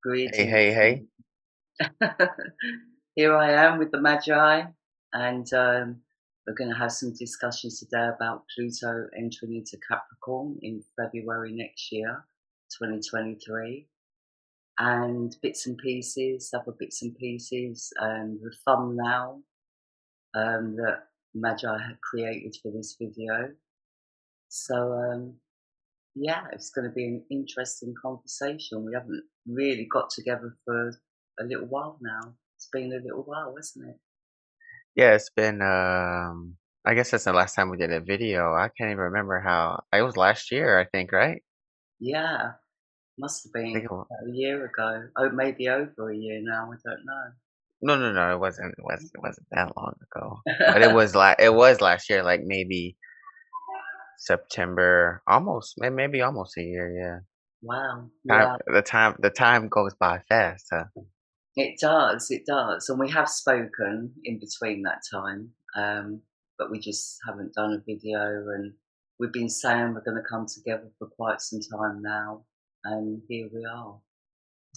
Hey, Greetings. hey, hey. Here I am with the Magi, and we're going to have some discussions today about Pluto entering into Capricorn in February next year, 2023, and bits and pieces, other bits and pieces, and the thumbnail that Magi had created for this video. So, yeah, it's going to be an interesting conversation. We haven't really got together for a little while now. It's been a little while, hasn't it? Yeah, it's been I guess that's the last time we did a video. I can't even remember how it was last year, I think, right? Yeah, must have I think been it wa- about a year ago. Oh, maybe over a year now. I don't no, no, no, it wasn't that long ago. But know. it was last year, like maybe September, almost maybe almost a year, yeah. Wow. Time Yeah, the time goes by fast, huh? it does. It does. And we have spoken in between that time, but we just haven't done a video. And we've been saying we're going to come together for quite some time now. And here we are.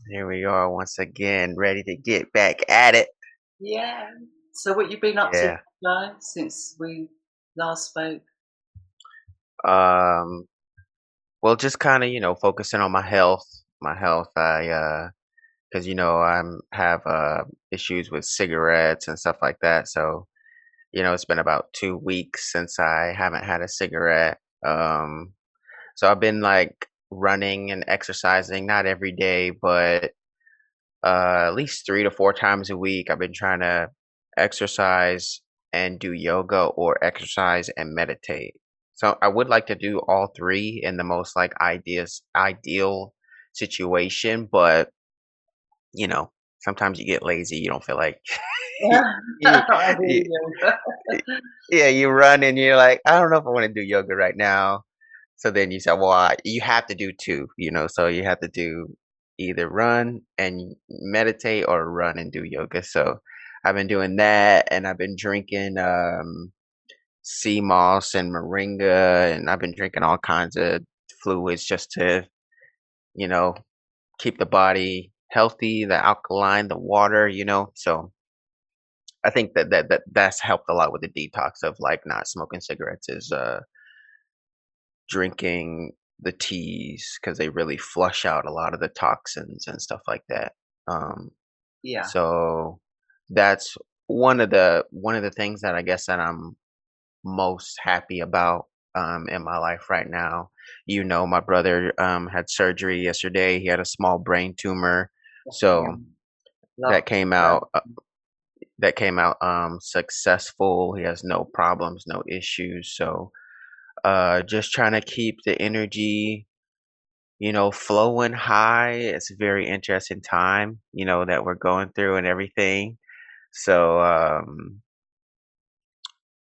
Here we are once again, ready to get back at it. Yeah. So what you been up to, Yeah. Guy, since we last spoke? Um well, just kind of, focusing on my health. My health, because I'm have issues with cigarettes and stuff like that. So it's been about 2 weeks since I haven't had a cigarette. So I've been like running and exercising, not every day, but at least 3 to 4 times a week. I've been trying to exercise and do yoga, or exercise and meditate. So I would like to do all three in the most like ideal situation, but you know, sometimes you get lazy, you don't feel like you, I hear you, you. yeah, you run and you're like, I don't know if I want to do yoga right now. So then you say, well, you have to do two, so you have to do either run and meditate or run and do yoga. So I've been doing that, and I've been drinking sea moss and moringa, and I've been drinking all kinds of fluids just to, you know, keep the body healthy, the alkaline, the water, So I think that's helped a lot with the detox of like not smoking cigarettes is drinking the teas, because they really flush out a lot of the toxins and stuff like that. Um, Yeah. so that's one of the things that I guess that I'm most happy about in my life right now. My brother had surgery yesterday. He had a small brain tumor, Yeah. so Love that to came know. out successful. He has no problems, no issues. So just trying to keep the energy, flowing high. It's a very interesting time, that we're going through and everything. So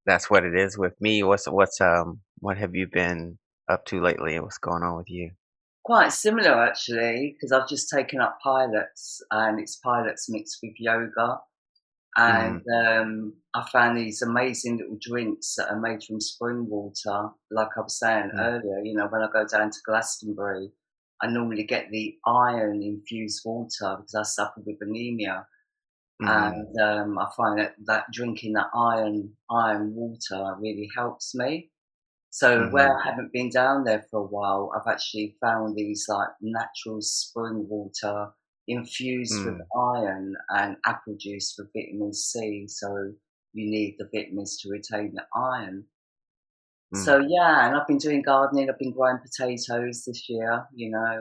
that's what it is with me. What have you been up to lately? What's going on with you? Quite similar actually, because I've just taken up pilates, and it's pilates mixed with yoga. And Mm, I found these amazing little drinks that are made from spring water. Like I was saying mm, earlier, when I go down to Glastonbury, I normally get the iron infused water because I suffer with anemia. mm, And I find that drinking that iron water really helps me. So where mm, I haven't been down there for a while, I've actually found these like natural spring water infused with mm, iron and apple juice for vitamin C. So you need the vitamins to retain the iron. mm, So yeah, and I've been doing gardening. I've been growing potatoes this year,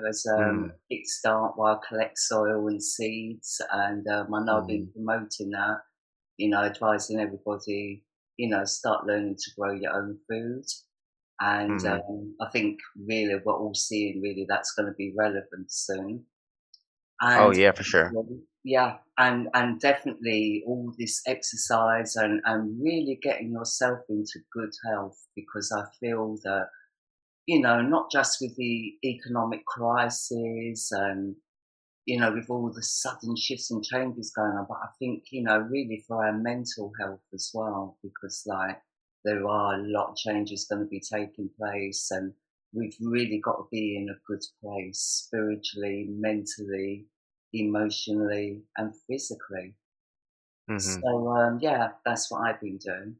as mm, a kickstart while I collect soil and seeds. And I know I've been mm, promoting that, advising everybody, start learning to grow your own food. And mm. I think really we're all seeing really that's going to be relevant soon. Oh And yeah, for sure. yeah, and definitely all this exercise and really getting yourself into good health, because I feel that, not just with the economic crisis and, with all the sudden shifts and changes going on, but I think, really for our mental health as well, because like there are a lot of changes going to be taking place, and we've really got to be in a good place spiritually, mentally, emotionally and physically. Mhm. So yeah, that's what I've been doing.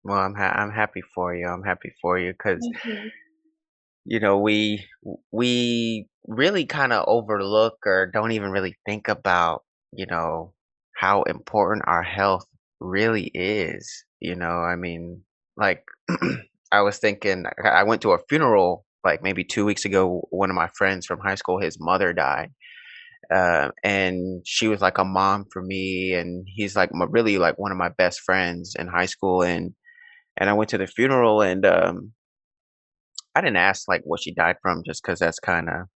Well, I'm happy for you. I'm happy for you because Mhm. we really kind of overlook or don't even really think about, how important our health really is. I mean, like I was thinking, I went to a funeral like maybe 2 weeks ago. One of my friends from high school, his mother died, and she was like a mom for me, and he's like really like one of my best friends in high school, and I went to the funeral, and I didn't ask like what she died from just because that's kind of,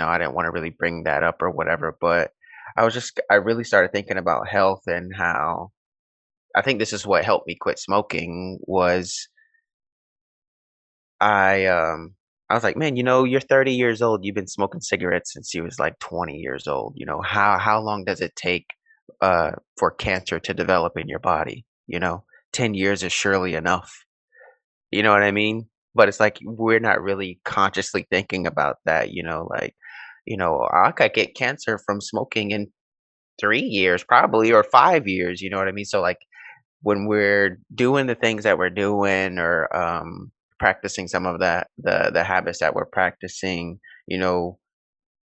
I didn't want to really bring that up or whatever. But I really started thinking about health and how I think this is what helped me quit smoking was I, um, I was like, man, you're 30 years old. You've been smoking cigarettes since you was like 20 years old. How long does it take, for cancer to develop in your body? 10 years is surely enough. You know what I mean? But it's like we're not really consciously thinking about that, like, I could get cancer from smoking in 3 years probably or 5 years, you know what I mean? So like when we're doing the things that we're doing or practicing some of that the habits that we're practicing,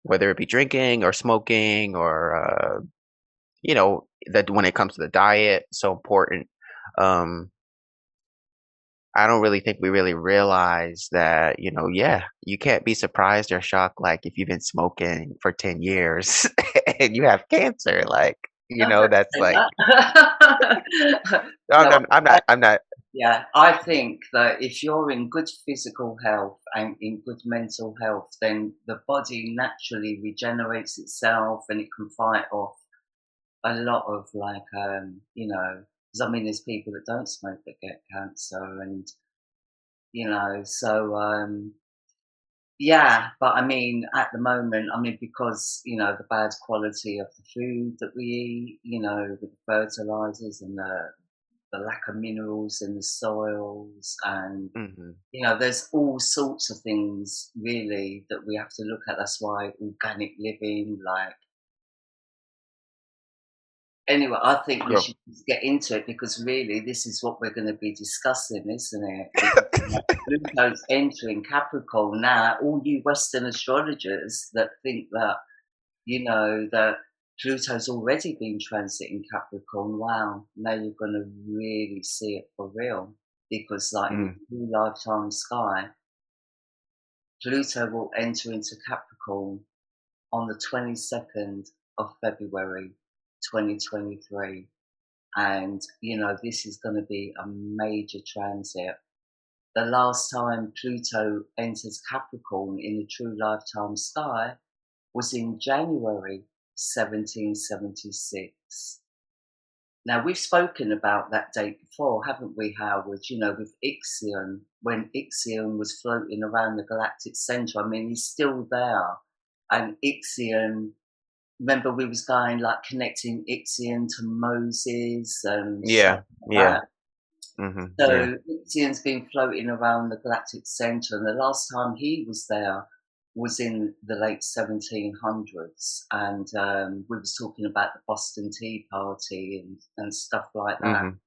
whether it be drinking or smoking or that when it comes to the diet, so important. Um I don't really think we really realize that, yeah, you can't be surprised or shocked, like, if you've been smoking for 10 years and you have cancer, like, No, don't that's say like that. no, No, no, I'm not yeah, I think that if you're in good physical health and in good mental health, then the body naturally regenerates itself and it can fight off a lot of like, 'cause I mean, there's people that don't smoke that get cancer, and so yeah. But I mean, at the moment, I mean, because the bad quality of the food that we eat, with the fertilizers and the lack of minerals in the soils, and mhm. there's all sorts of things really that we have to look at. That's why organic living, like, anyway, I think we Yo should just get into it because really this is what we're going to be discussing, isn't it? Because Pluto's entering Capricorn now. All you Western astrologers that think that that Pluto's already been transiting Capricorn, wow, now you're going to really see it for real. Because, like, in the Mm, true lifetime sky, Pluto will enter into Capricorn on the 22nd of February 2023. And, this is going to be a major transit. The last time Pluto enters Capricorn in the true lifetime sky was in January 1776. Now, we've spoken about that date before, haven't we, Howard? With Ixion, when Ixion was floating around the galactic center. I mean, he's still there. And Ixion, remember we was going like connecting Ixion to Moses and stuff yeah, like yeah, that. yeah, So Ixion's been floating around the galactic center, and the last time he was there was in the late 1700s, and we was talking about the Boston Tea Party and stuff like that. mhm,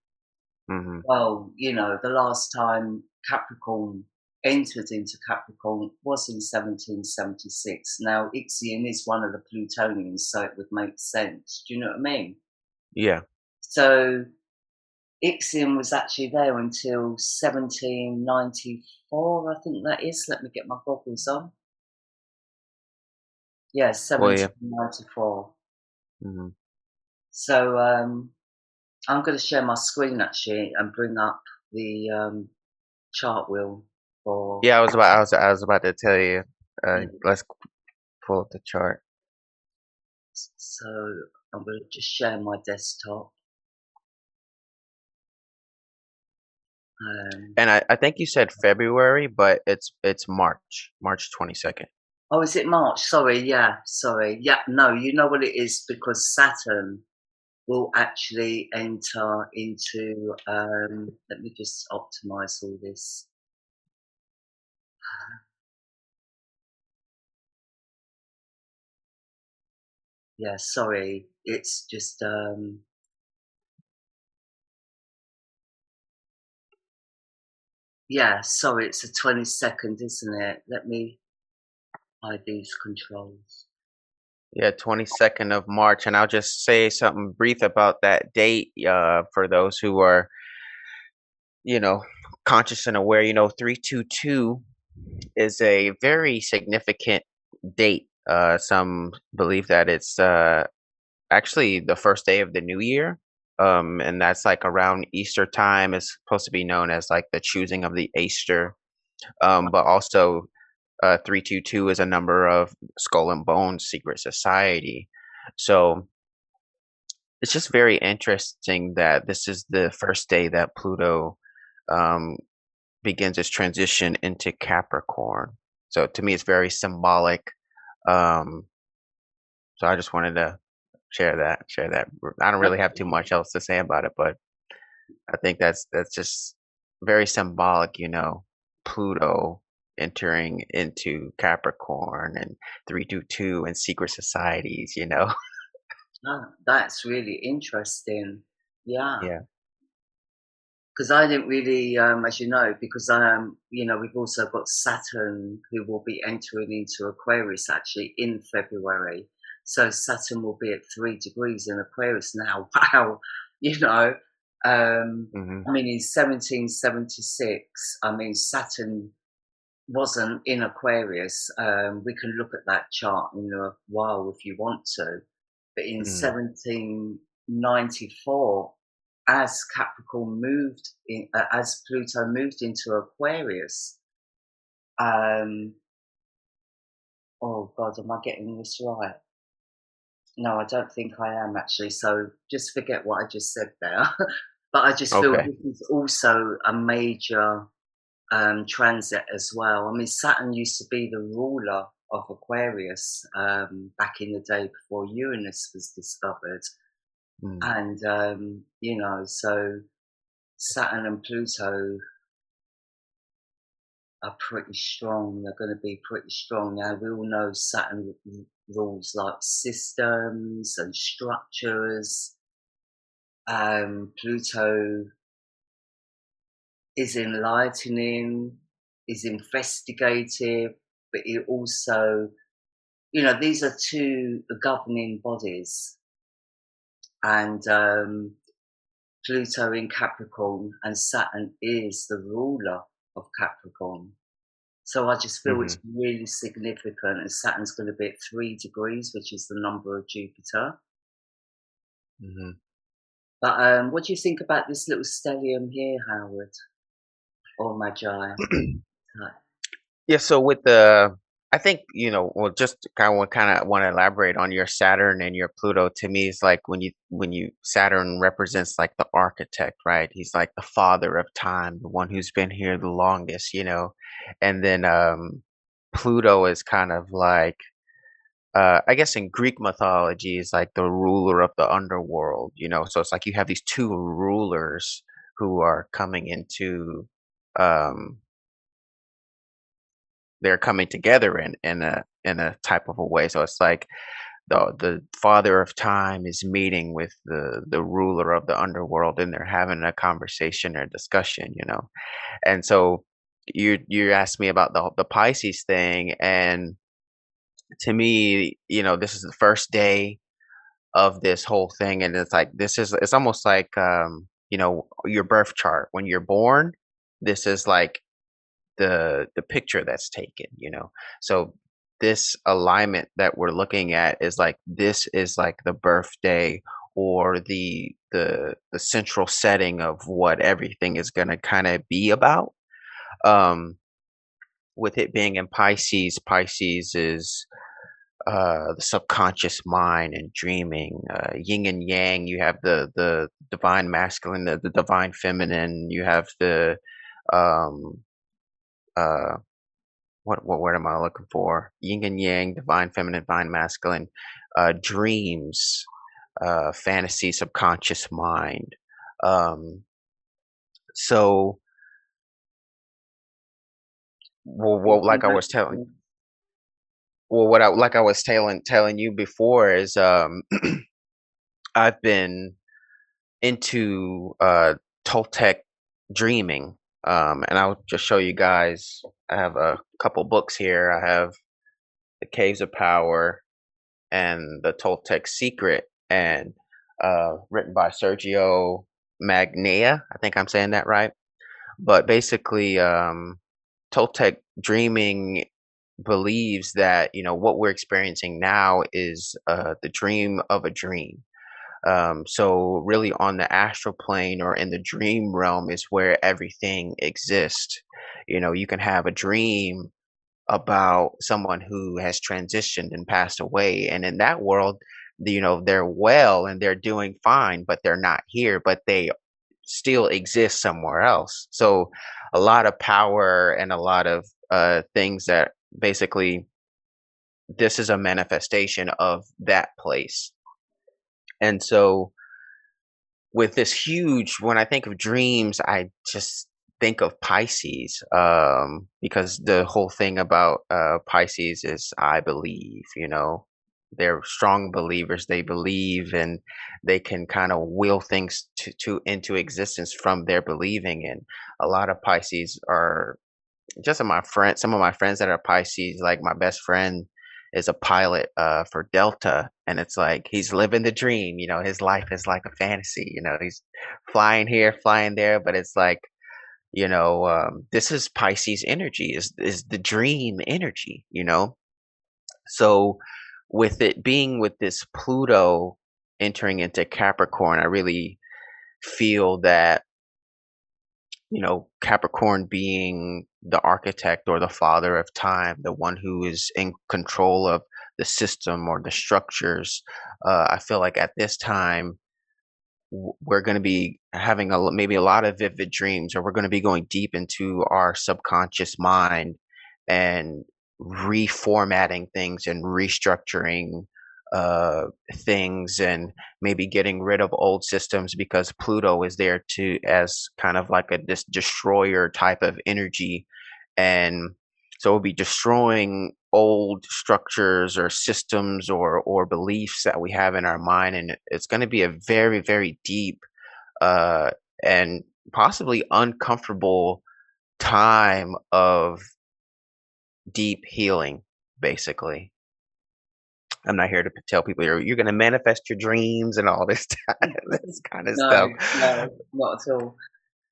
mhm, Well, the last time Capricorn entered into Capricorn was in 1776. Now, Ixion is one of the Plutonians, so it would make sense. Do you know what I mean? yeah. So Ixion was actually there until 1794, I think that is. Let me get my goggles on. Yeah, Well, yeah, 1794. mhm. So I'm going to share my screen actually and bring up the chart wheel for. Yeah, I was about to tell you, let's pull up the chart. So I'm going to just share my desktop. Um, And I think you said February, but it's March 22nd. oh, is it March? Sorry, yeah, sorry. Yeah, no, you know what it is because Saturn will actually enter into, let me just optimize all this. Yeah, sorry. It's just yeah, sorry, it's the 22nd, isn't it? Let me hide these controls. Yeah, 22nd of March, and I'll just say something brief about that date for those who are, you know, conscious and aware. 322 is a very significant date. Some believe that it's actually the first day of the new year. And that's like around Easter time is supposed to be known as like the choosing of the Easter. But also 322 is a number of Skull and Bones secret society. So it's just very interesting that this is the first day that Pluto um, begins its transition into Capricorn. So to me, it's very symbolic. Um, so I just wanted to share that. I don't really have too much else to say about it, but I think that's just very symbolic, Pluto entering into Capricorn and 322 and secret societies. Ah, that's really interesting. Yeah. Yeah. Because I didn't really, as you know, because we've also got Saturn who will be entering into Aquarius actually in February. So Saturn will be at 3 degrees in Aquarius now. Wow, you know, Hmm. I mean, in 1776, I mean, Saturn wasn't in Aquarius. We can look at that chart in a while if you want to. But in Hmm. 1794, as Capricorn moved in, as Pluto moved into Aquarius, um, oh God, am I getting this right? No, I don't think I am actually. So just forget what I just said there. But I just feel Okay. this is also a major transit as well. I mean, Saturn used to be the ruler of Aquarius back in the day before Uranus was discovered. Mm. And, so Saturn and Pluto are pretty strong. They're going to be pretty strong. Now, we all know Saturn rules like systems and structures. Pluto is enlightening, is investigative, but it also, these are two governing bodies, and Pluto in Capricorn and Saturn is the ruler of Capricorn. So I just feel it's Hmm. really significant, and Saturn's going to be at 3 degrees, which is the number of Jupiter. Hmm. But what do you think about this little stellium here, Howard, or Magi? Yeah, so I think, well, just kind of want to elaborate on your Saturn and your Pluto. To me, it's like when you Saturn represents like the architect, right? He's like the father of time, the one who's been here the longest. And then Pluto is kind of like I guess in Greek mythology is like the ruler of the underworld. So it's like you have these two rulers who are coming into um they're coming together in a type of a way. So it's like the father of time is meeting with the ruler of the underworld, and they're having a conversation or discussion. And so you asked me about the Pisces thing, and to me, this is the first day of this whole thing, and it's like it's almost like your birth chart when you're born. This is like the picture that's taken. So this alignment that we're looking at is like this is like the birthday or the central setting of what everything is going to kind of be about. um with it being in Pisces is the subconscious mind and dreaming, yin and yang. You have the divine masculine, the divine feminine. You have the um uh what word am I looking for? Yin and yang, divine feminine, divine masculine, dreams, fantasy, subconscious mind. Um, so, well, Yeah, like I was telling, well, what I like I was telling you before is I've been into Toltec dreaming. And I'll just show you guys. I have a couple books here. I have The Caves of Power and The Toltec Secret, and written by Sergio Magnaea. I think I'm saying that right. But basically, Toltec dreaming believes that what we're experiencing now is the dream of a dream. So really on the astral plane or in the dream realm is where everything exists. You can have a dream about someone who has transitioned and passed away, and in that world, they're well and they're doing fine, but they're not here, but they still exist somewhere else. So a lot of power and a lot of things that basically this is a manifestation of that place. And so with this huge when I think of dreams, I just think of Pisces, because the whole thing about Pisces is I believe, they're strong believers. They believe and they can kind of will things to into existence from their believing. And a lot of Pisces are just some of my friends that are Pisces, like my best friend is a pilot for Delta, and it's like he's living the dream. His life is like a fantasy. He's flying here, flying there, but it's like this is Pisces energy, is the dream energy. So with it being with this Pluto entering into Capricorn, I really feel that Capricorn being the architect or the father of time, the one who is in control of the system or the structures. I feel like at this time, we're going to be having maybe a lot of vivid dreams, or we're going to be going deep into our subconscious mind and reformatting things and restructuring uh, things, and maybe getting rid of old systems because Pluto is there to as kind of like this destroyer type of energy. And so we'll be destroying old structures or systems or beliefs that we have in our mind, and it's going to be a very, very deep uh, and possibly uncomfortable time of deep healing. Basically, I'm not here to tell people you're going to manifest your dreams and all this this kind of No, stuff. no, not at all.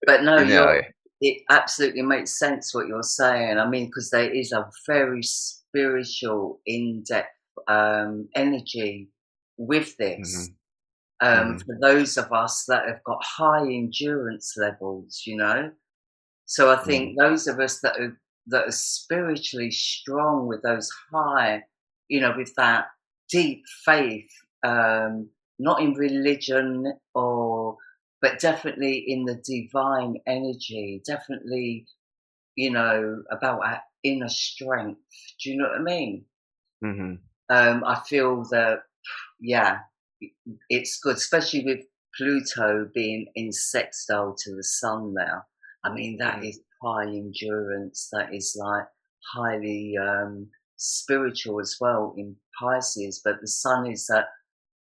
But no, You know, it absolutely makes sense what you're saying. I mean, because there is a very spiritual, in-depth energy with this. hmm hmm For those of us that have got high endurance levels, So I hmm think those of us that are spiritually strong with those high, with that deep faith, not in religion but definitely in the divine energy, definitely, about our inner strength. Do you know what I mean? hmm I feel that, yeah, it's good, especially with Pluto being in sextile to the sun now. I mean, that hmm is high endurance. That is like highly spiritual as well in Pisces. But the sun is at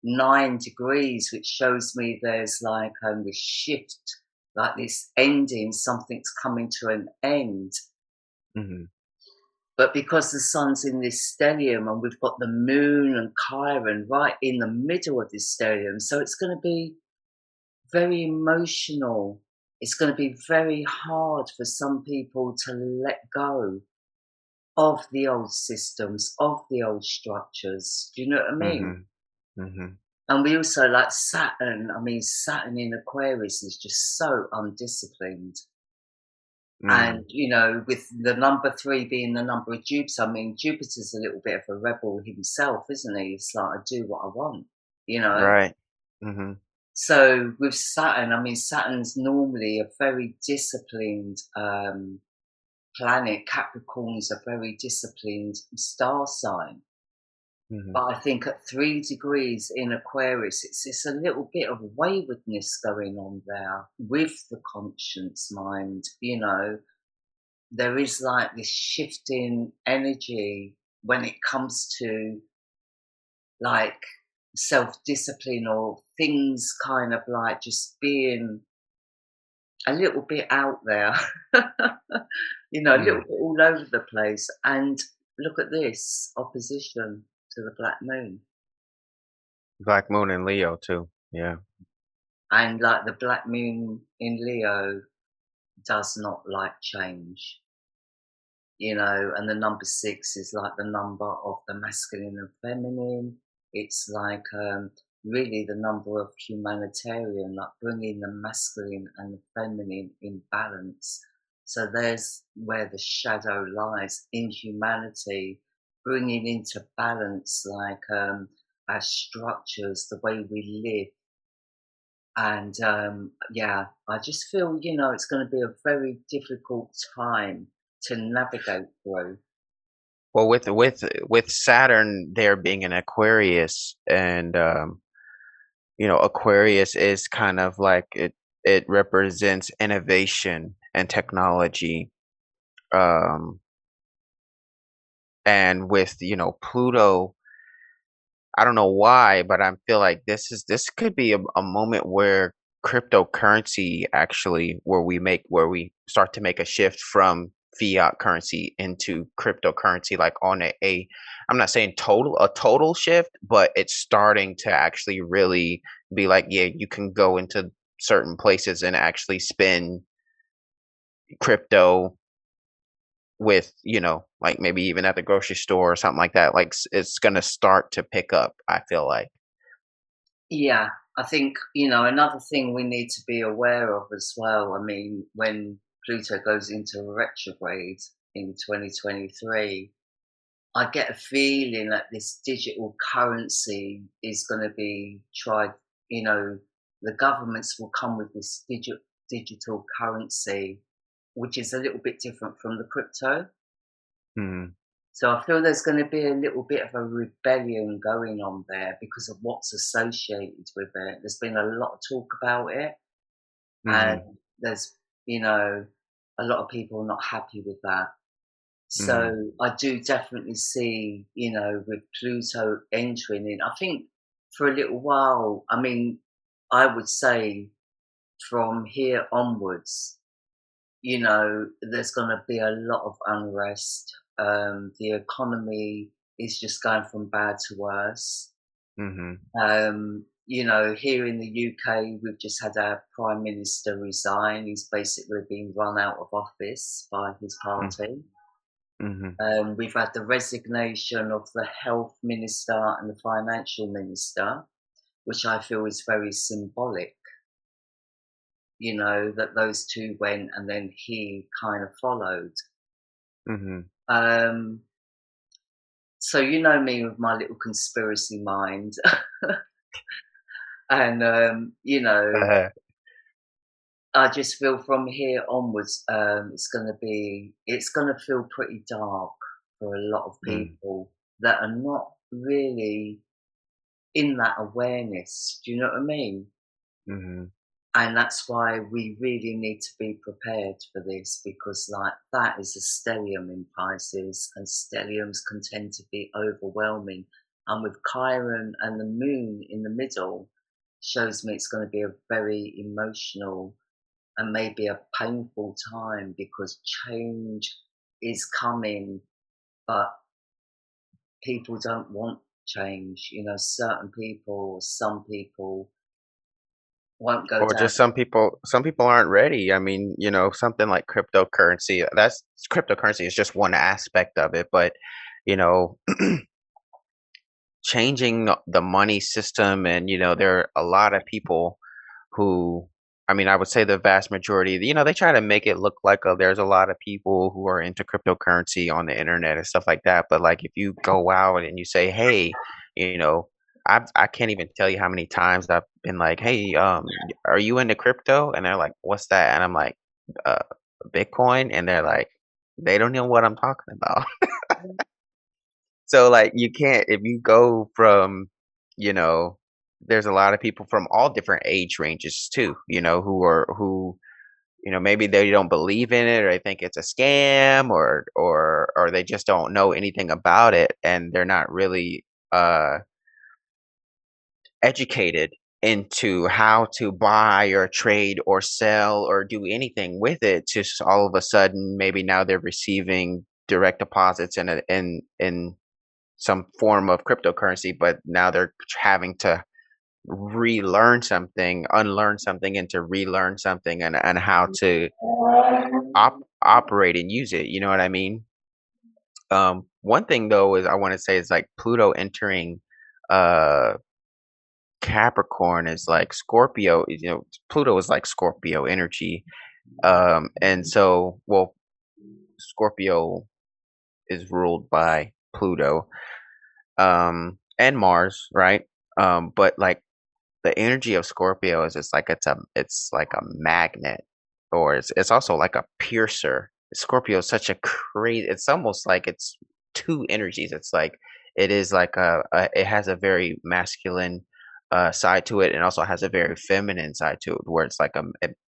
9 degrees, which shows me there's like this shift, like this ending, something's coming to an end. hmm But because the sun's in this stellium and we've got the moon and Chiron right in the middle of this stellium, so it's going to be very emotional. It's going to be very hard for some people to let go of the old systems, of the old structures. Do you know what I mean? hmm hmm And we also like Saturn. I mean, Saturn in Aquarius is just so undisciplined. And, mm, with the number three being the number of Jupiter, I mean, Jupiter's a little bit of a rebel himself, isn't he? It's like, I do what I want, you know? right. hmm So with Saturn, I mean, Saturn's normally a very disciplined planet. Capricorn's a very disciplined star sign. hmm But I think at 3 degrees in Aquarius, it's a little bit of waywardness going on there with the conscience mind. There is like this shifting energy when it comes to like self-discipline or things kind of like just being a little bit out there, a little Mm. bit all over the place. And look at this opposition to the black moon. Black Moon and Leo too. Yeah. And like the black moon in Leo does not like change, and the number six is like the number of the masculine and feminine. It's like really the number of humanitarian, like bringing the masculine and the feminine in balance. So there's where the shadow lies in humanity, bringing into balance like our structures, the way we live. And yeah, I just feel, it's going to be a very difficult time to navigate through. Well, with Saturn there being an Aquarius, and Aquarius is kind of like it represents innovation and technology. Um, and with Pluto, I don't know why, but I feel like this could be a moment where cryptocurrency actually where we start to make a shift from fiat currency into cryptocurrency, like on I'm not saying a total shift, but it's starting to actually really be like, yeah, you can go into certain places and actually spend crypto with, like maybe even at the grocery store or something like that. Like it's gonna start to pick up, I feel like. Yeah, I think, another thing we need to be aware of as well. I mean, when Pluto goes into retrograde in 2023, I get a feeling that this digital currency is going to be tried. You know, the governments will come with this digital currency, which is a little bit different from the crypto. Mhm. So I feel there's going to be a little bit of a rebellion going on there because of what's associated with it. There's been a lot of talk about it, and Mhm. there's, you know, a lot of people not happy with that. Mhm. So I do definitely see, with Pluto entering in, I think for a little while, I mean, I would say from here onwards, there's going to be a lot of unrest. The economy is just going from bad to worse. Mhm. Here in the UK, we've just had our Prime Minister resign. He's basically been run out of office by his Mm. party. Mhm. We've had the resignation of the Health Minister and the Financial Minister, which I feel is very symbolic, that those two went and then he kind of followed. Mhm. Um, so you know me with my little conspiracy mind, and Uh-huh. I just feel from here onwards, it's gonna feel pretty dark for a lot of Mm. people that are not really in that awareness. Do you know what I mean? Mhm. And that's why we really need to be prepared for this because, like, that is a stellium in Pisces, and stelliums can tend to be overwhelming. And with Chiron and the moon in the middle, shows me it's going to be a very emotional and maybe a painful time because change is coming, but people don't want change. Certain people, some people won't go Or down. just some people aren't ready. I mean, something like cryptocurrency is just one aspect of it, but you know, changing the money system, and there are a lot of people who, I mean, I would say the vast majority, they try to make it look like there's a lot of people who are into cryptocurrency on the internet and stuff like that. But like, if you go out and you say, hey, you know, I can't even tell you how many times I've been like, hey, are you into crypto? And they're like, what's that? And I'm like, uh, Bitcoin. And they're like, they don't know what I'm talking about. So like, you can't, if you go from, you know, there's a lot of people from all different age ranges too, who maybe they don't believe in it or they think it's a scam or they just don't know anything about it and they're not really uh educated into how to buy or trade or sell or do anything with it. Just all of a sudden maybe now they're receiving direct deposits in some form of cryptocurrency, but now they're having to relearn something, unlearn something, and to relearn something, and how to operate and use it. You know what I mean? One thing though is I want to say is like Pluto entering uh Capricorn is like Scorpio. Pluto is like Scorpio energy. And so, well, Scorpio is ruled by Pluto, and Mars, right? But like the energy of Scorpio is just like it's like a magnet, or it's also like a piercer. Scorpio is such a crazy. It's almost like it's two energies. It's like it is like it has a very masculine side to it, and also has a very feminine side to it, where it's like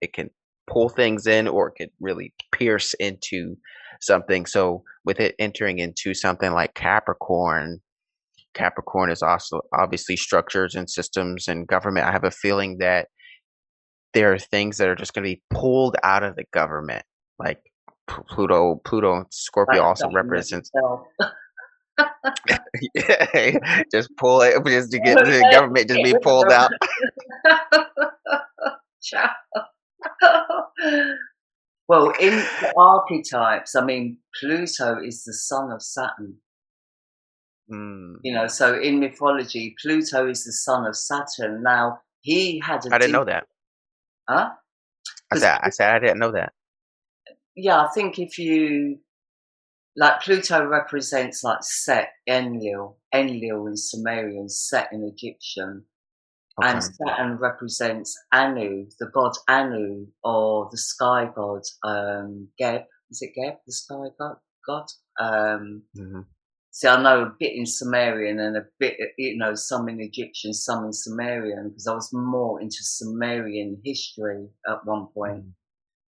it can pull things in, or it could really pierce into something. So with it entering into something like Capricorn, Capricorn is also obviously structures and systems and government. I have a feeling that there are things that are just going to be pulled out of the government. Like Pluto and Scorpio Like the also government represents. itself. Just pull it just to get the government just Get be rid of pulled out. them. Ciao. Well, in the archetypes, I mean, Pluto is the son of Saturn. Mm, So in mythology, Pluto is the son of Saturn. Now, he had a I didn't deep, know that. huh? I Because, said I said I didn't know that. yeah, I think if you, like, Pluto represents like Set, Enlil in Sumerian, Set in Egyptian, and Okay. Saturn represents Anu, the god Anu, or the sky god, Geb. Is it Geb, the sky god? God? Um, Hmm. See, I know a bit in Sumerian and a bit, some in Egyptian, some in Sumerian, because I was more into Sumerian history at one point. Hmm.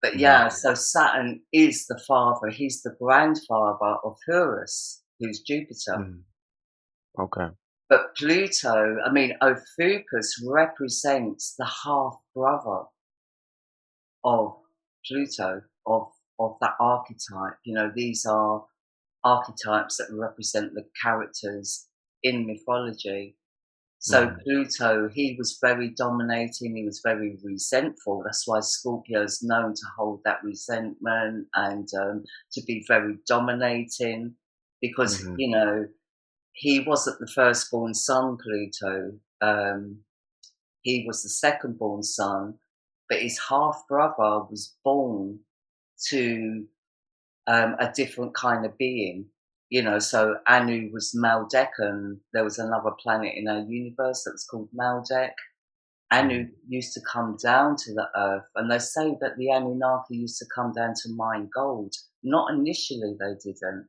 But Hmm. yeah, so Saturn is the father, he's the grandfather of Horus, who's Jupiter. Hmm. Okay. But Pluto, I mean, Ophiuchus represents the half brother of Pluto, of that archetype. These are archetypes that represent the characters in mythology. So Hmm. Pluto, he was very dominating, he was very resentful. That's why Scorpio is known to hold that resentment and to be very dominating because, Hmm. he wasn't the firstborn son, Pluto. He was the second-born son, but his half-brother was born to a different kind of being. So Anu was Maldek, and there was another planet in our universe that was called Maldek. Hmm. Anu used to come down to the earth, and they say that the Anunnaki used to come down to mine gold. Not initially, they didn't.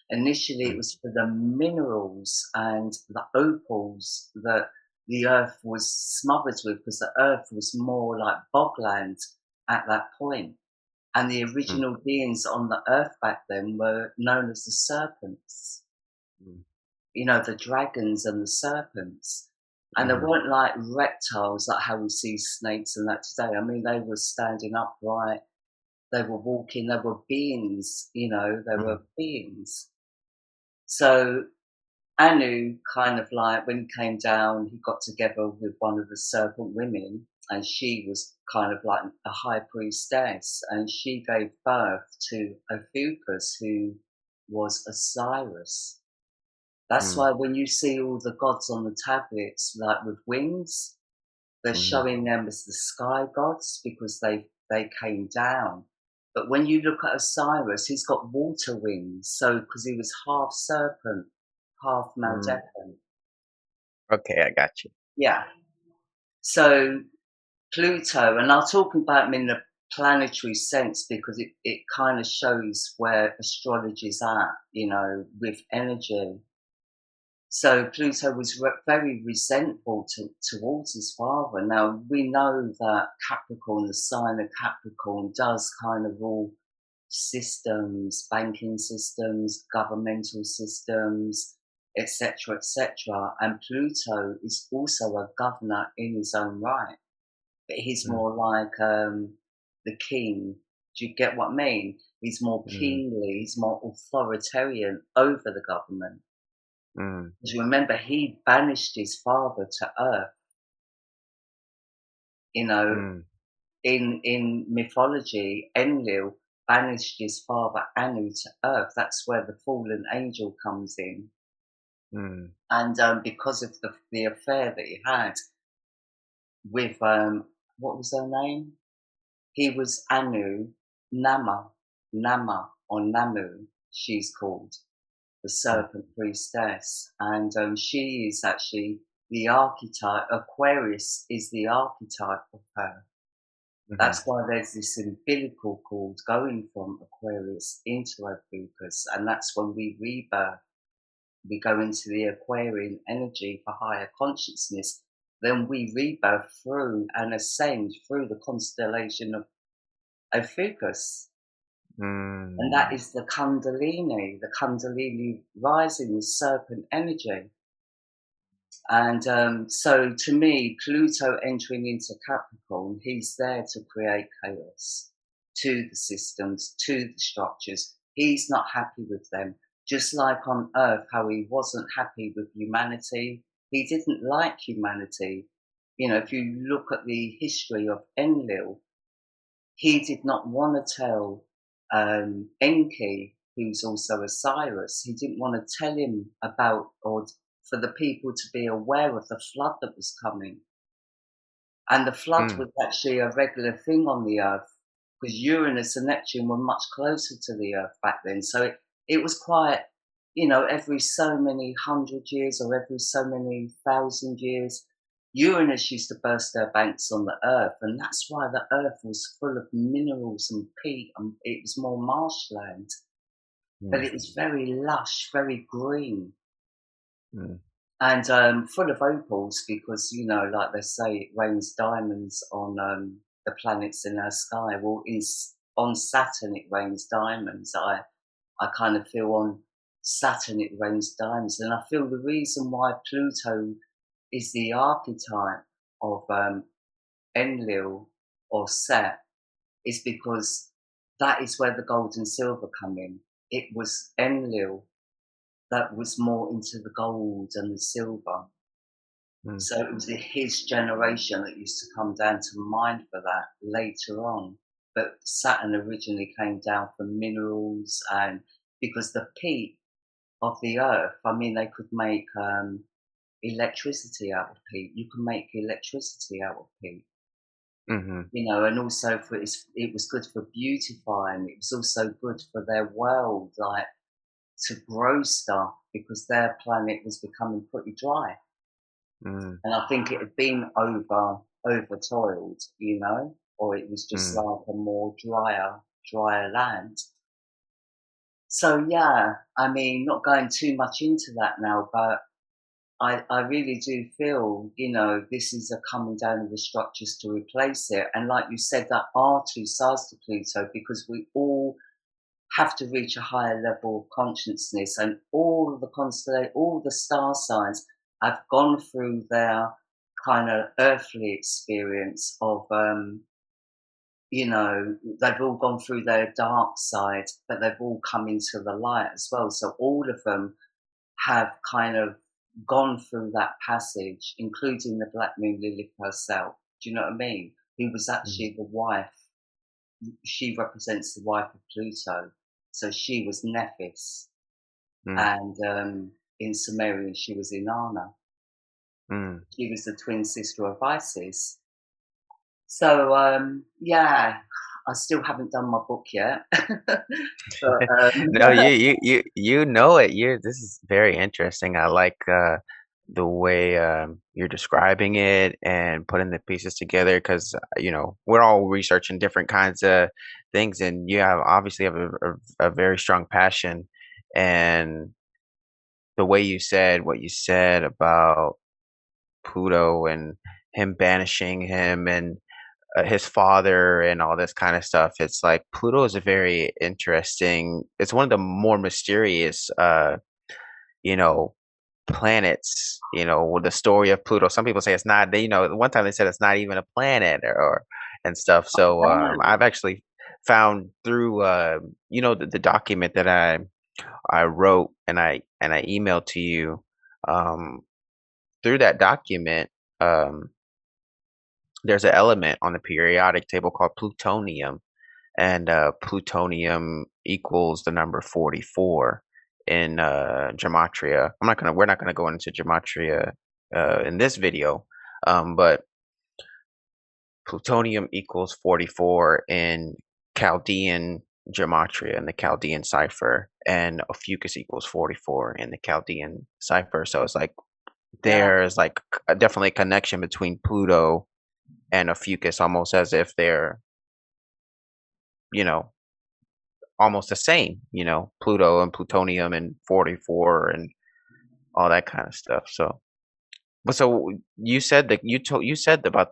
Initially, it was for the minerals and the opals that the earth was smothered with, because the earth was more like bogland at that point. And the Hmm. original beings on the earth back then were known as the serpents, the dragons and the serpents. And they Hmm. weren't like reptiles, like how we see snakes and that today. I mean, they were standing upright, they were walking, they were beings, they Hmm. were beings. So Anu kind of like, when he came down, he got together with one of the serpent women, and she was kind of like a high priestess, and she gave birth to Ophiuchus, who was Osiris. That's Hmm. why when you see all the gods on the tablets, like with wings, they're Hmm. showing them as the sky gods because they came down. But when you look at Osiris, he's got water wings, so because he was half serpent, half Hmm. Maldecan. Okay, I got you. Yeah. So Pluto, and I'll talk about him in the planetary sense because it kind of shows where astrology is at, with energy. So Pluto was very resentful towards his father. Now we know that Capricorn, the sign of Capricorn, does kind of rule systems, banking systems, governmental systems, etc., etc. And Pluto is also a governor in his own right, but he's mm, more like the king. Do you get what I mean? He's more mm, kingly, he's more authoritarian over the government. mm, Because remember, he banished his father to Earth. You know, mm, in mythology, Enlil banished his father Anu to Earth. That's where the fallen angel comes in. mm, And because of the affair that he had with what was her name? He was Anu, Nama or Namu. She's called the mm, serpent priestess, and she is actually the archetype. Aquarius is the archetype of her. mhm, That's why there's this umbilical cord going from Aquarius into Ophiuchus, and that's when we rebirth. We go into the Aquarian energy for higher consciousness. Then we rebirth through and ascend through the constellation of Ophiuchus. And that mm, is the Kundalini rising, the serpent energy. And so to me, Pluto entering into Capricorn, he's there to create chaos to the systems, to the structures. He's not happy with them. Just like on Earth, how he wasn't happy with humanity. He didn't like humanity. You know, if you look at the history of Enlil, he did not want to tell Enki, who's also Osiris, he didn't want to tell him about, or for the people to be aware of the flood that was coming. And the flood mm, was actually a regular thing on the Earth because Uranus and Neptune were much closer to the Earth back then. So it was quite, you know, every so many hundred years or every so many thousand years, Uranus used to burst their banks on the Earth. And that's why the Earth was full of minerals and peat, and it was more marshland. But mm, it was very lush, very green, mm, and full of opals because, you know, like they say, it rains diamonds on the planets in our sky. Well, on Saturn it rains diamonds. I kind of feel on Saturn it rains diamonds, and I feel the reason why Pluto is the archetype of Enlil or Set is because that is where the gold and silver come in. It was Enlil that was more into the gold and the silver. mm, So it was his generation that used to come down to mine for that later on. But Saturn originally came down for minerals, and because the peat of the earth, I mean, they could make electricity out of peat. You can make electricity out of peat, mhm, you know, and also it was good for beautifying. It was also good for their world, like to grow stuff because their planet was becoming pretty dry. mm, And I think it had been over toiled, you know, or it was just mm, like a more drier land. So yeah, I mean, not going too much into that now, but I really do feel, you know, this is a coming down of the structures to replace it. And like you said, there are two sides to Pluto because we all have to reach a higher level of consciousness, and all the star signs have gone through their kind of earthly experience of, you know, they've all gone through their dark side, but they've all come into the light as well. So all of them have kind of gone through that passage, including the Black Moon Lilith herself. Do you know what I mean? Who was mhm, actually the wife, she represents the wife of Pluto. So she was Nephis, mm, and in Sumerian she was Inanna. mm. She was the twin sister of Isis. So yeah, I still haven't done my book yet, but No, you know it. You This is very interesting. I like the way you're describing it and putting the pieces together because you know we're all researching different kinds of things, and you have obviously have a very strong passion and the way you said what you said about Pluto and him banishing him and his father and all this kind of stuff. It's like Pluto is a very interesting. It's one of the more mysterious, you know, planets. With the story of Pluto. Some people say it's not. One time they said it's not even a planet or and stuff. So Right. I've actually found through the document that I wrote and I emailed to you um, through that document. Um, there's an element on the periodic table called plutonium, and plutonium equals the number 44 in gematria. We're not gonna go into gematria in this video, but plutonium equals 44 in Chaldean gematria in the Chaldean cipher, and Ophiuchus equals 44 in the Chaldean cipher. So it's like Yeah. there's like definitely a connection between Pluto and Ophiuchus, almost as if they're you know almost the same, Pluto and plutonium and 44 and all that kind of stuff. So you said about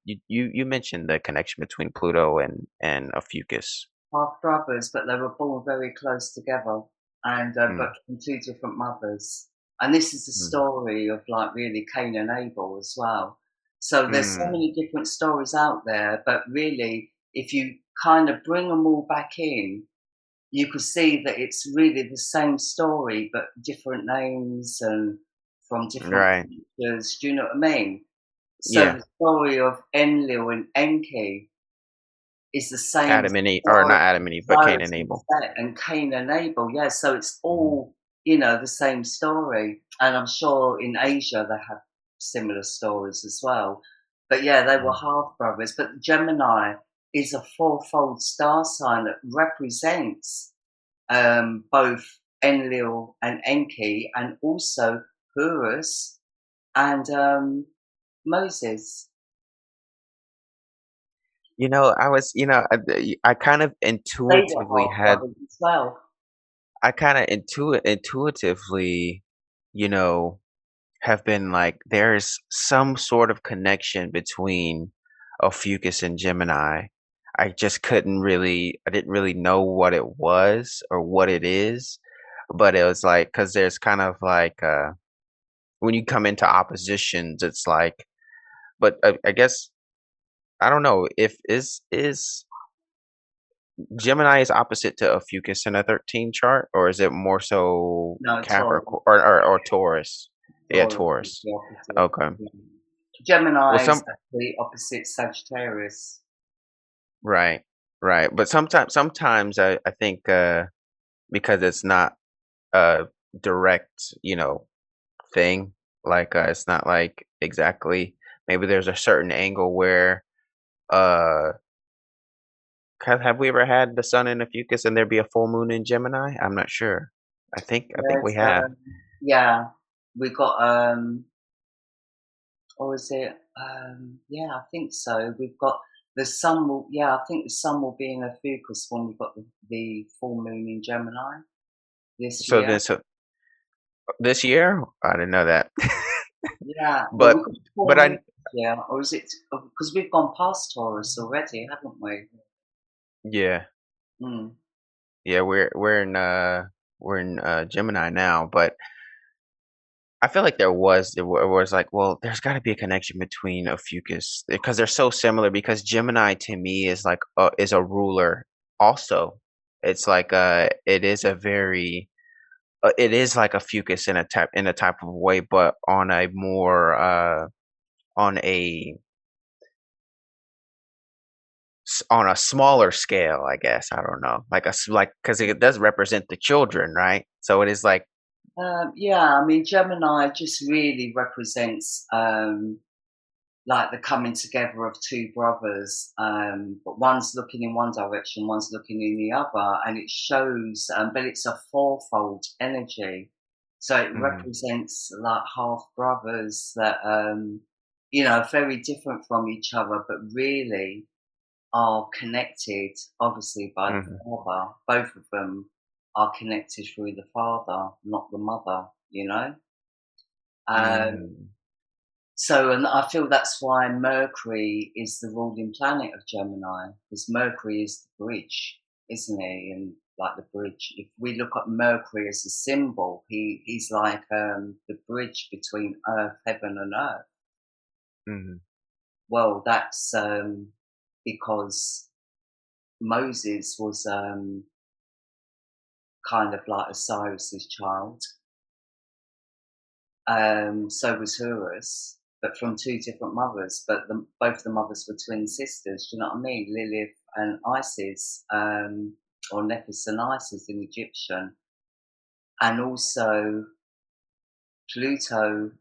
you mentioned the connection between Pluto and Ophiuchus. Half brothers, but they were born very close together, and but Mm, from two different mothers. And this is the mm, story of like really Cain and Abel as well. So there's so mm, many different stories out there, but really, if you kind of bring them all back in, you could see that it's really the same story, but different names and from different right. cultures. Do you know what I mean? So Yeah. the story of Enlil and Enki is the same as Adam and Eve, or Cyrus not Adam and Eve, but Cain Cyrus and and Abel. Set and Cain and Abel, yeah, so it's Mhm, all, the same story, and I'm sure in Asia they have similar stories as well. But yeah, they were mm. half brothers, but Gemini is a fourfold star sign that represents, both Enlil and Enki, and also Horus and, Moses. I was, I kind of They were intuitively half had, brothers as well. I kind of intuitively, you know, have been like, there's some sort of connection between Ophiuchus and Gemini. I didn't really know what it was or what it is, but it was like, because there's kind of like, when you come into oppositions, it's like, but I guess, I don't know, if is Gemini is opposite to Ophiuchus in a 13 chart, or is it more so No, Taurus. Capricorn or Taurus? Yeah, Taurus is Taurus. the opposite. Okay. Yeah. Well, Gemini is some actually opposite Sagittarius. right, right. But sometimes I think because it's not a direct, thing, like it's not like exactly, maybe there's a certain angle where uh have we ever had the sun in Ophiuchus and there be a full moon in Gemini? I'm not sure. I think we There's, have. yeah, we got, or is it, yeah, I think so. We've got the sun will, yeah, I think the sun will be in a Ophiuchus when we've got the full moon in Gemini this So year. then so this year? I didn't know that. Yeah, well, But we've got full but moon I this year, or is it, because we've gone past Taurus already, haven't we? yeah. Mm. Yeah, we're in Gemini now, but I feel like there was like, well, there's got to be a connection between Ophiuchus because they're so similar. Because Gemini to me is like is a ruler. Also, it's like it is a very it is like Ophiuchus in a type of way, but on a on a smaller scale, I guess. I don't know, like because it does represent the children, right? So it is like, Yeah, I mean, Gemini just really represents, like the coming together of two brothers, but one's looking in one direction, one's looking in the other, and it shows, but it's a fourfold energy. So it mhm, represents like half brothers that, are very different from each other, but really are connected, obviously, by the mhm, father. Both of them are connected through the father, not the mother. you know. Um, Mm, so, and I feel that's why Mercury is the ruling planet of Gemini, because Mercury is the bridge, isn't he? And like the bridge, if we look at Mercury as a symbol, he's like the bridge between Earth, heaven, and Earth. mm, Well, that's because Moses was kind of like Osiris's child. So was Horus, but from two different mothers. But both the mothers were twin sisters. Do you know what I mean? Lilith and Isis, or Nephis and Isis in Egyptian, and also Pluto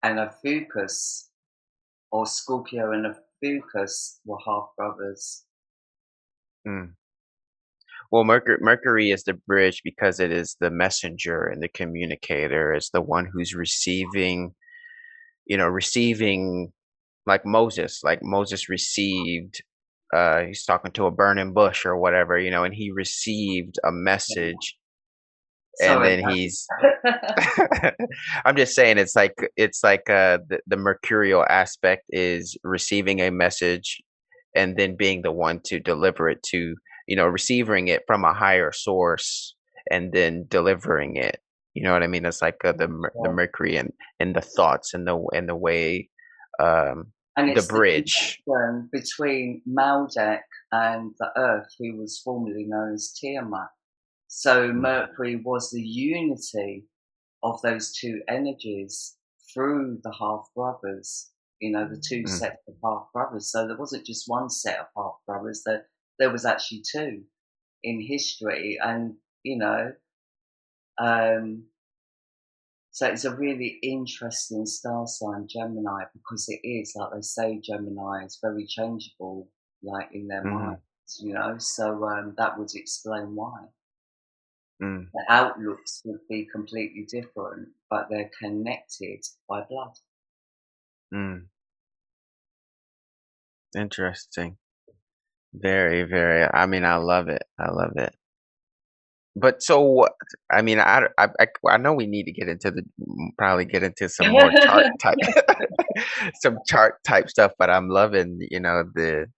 and Ophiuchus, or Scorpio and Ophiuchus, were half brothers. mm. Well, Mercury is the bridge because it is the messenger and the communicator. It's the one who's receiving, receiving like Moses received, he's talking to a burning bush or whatever, and he received a Yeah. message, and Sorry, then he's I'm just saying it's like the mercurial aspect is receiving a message and then being the one to deliver it to, receiving it from a higher source and then delivering it. You know what I mean? It's like the yeah. Mercury and the thoughts and the way, um And the it's the bridge. connection between Maldek and the Earth, who was formerly known as Tiamat. So Mm, Mercury was the unity of those two energies through the half brothers, the two mm, sets of half brothers. So there wasn't just one set of half brothers, there was actually two in history. And, um, so it's a really interesting star sign, Gemini, because it is, like they say, Gemini is very changeable, like in their mm, minds. So that would explain why. mm, The outlooks would be completely different, but they're connected by blood. mm. Interesting. Very, very. I mean, I love it. I love it. But so what? I mean, I know we need to get into probably get into some more chart type, some chart type stuff. But I'm loving, the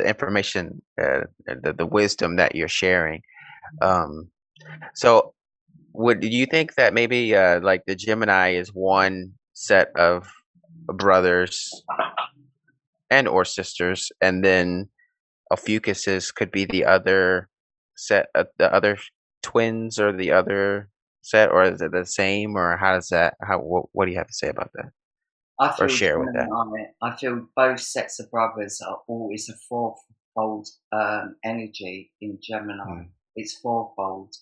information, the wisdom that you're sharing. Um, so would do you think that maybe like the Gemini is one set of brothers and or sisters, and then Ophiuchuses could be the other set, the other twins, or the other set, or is it the same, or how does that? What do you have to say about that, I or feel share with that? Gemini. I feel both sets of brothers are always a fourfold energy in Gemini. Mm. It's fourfold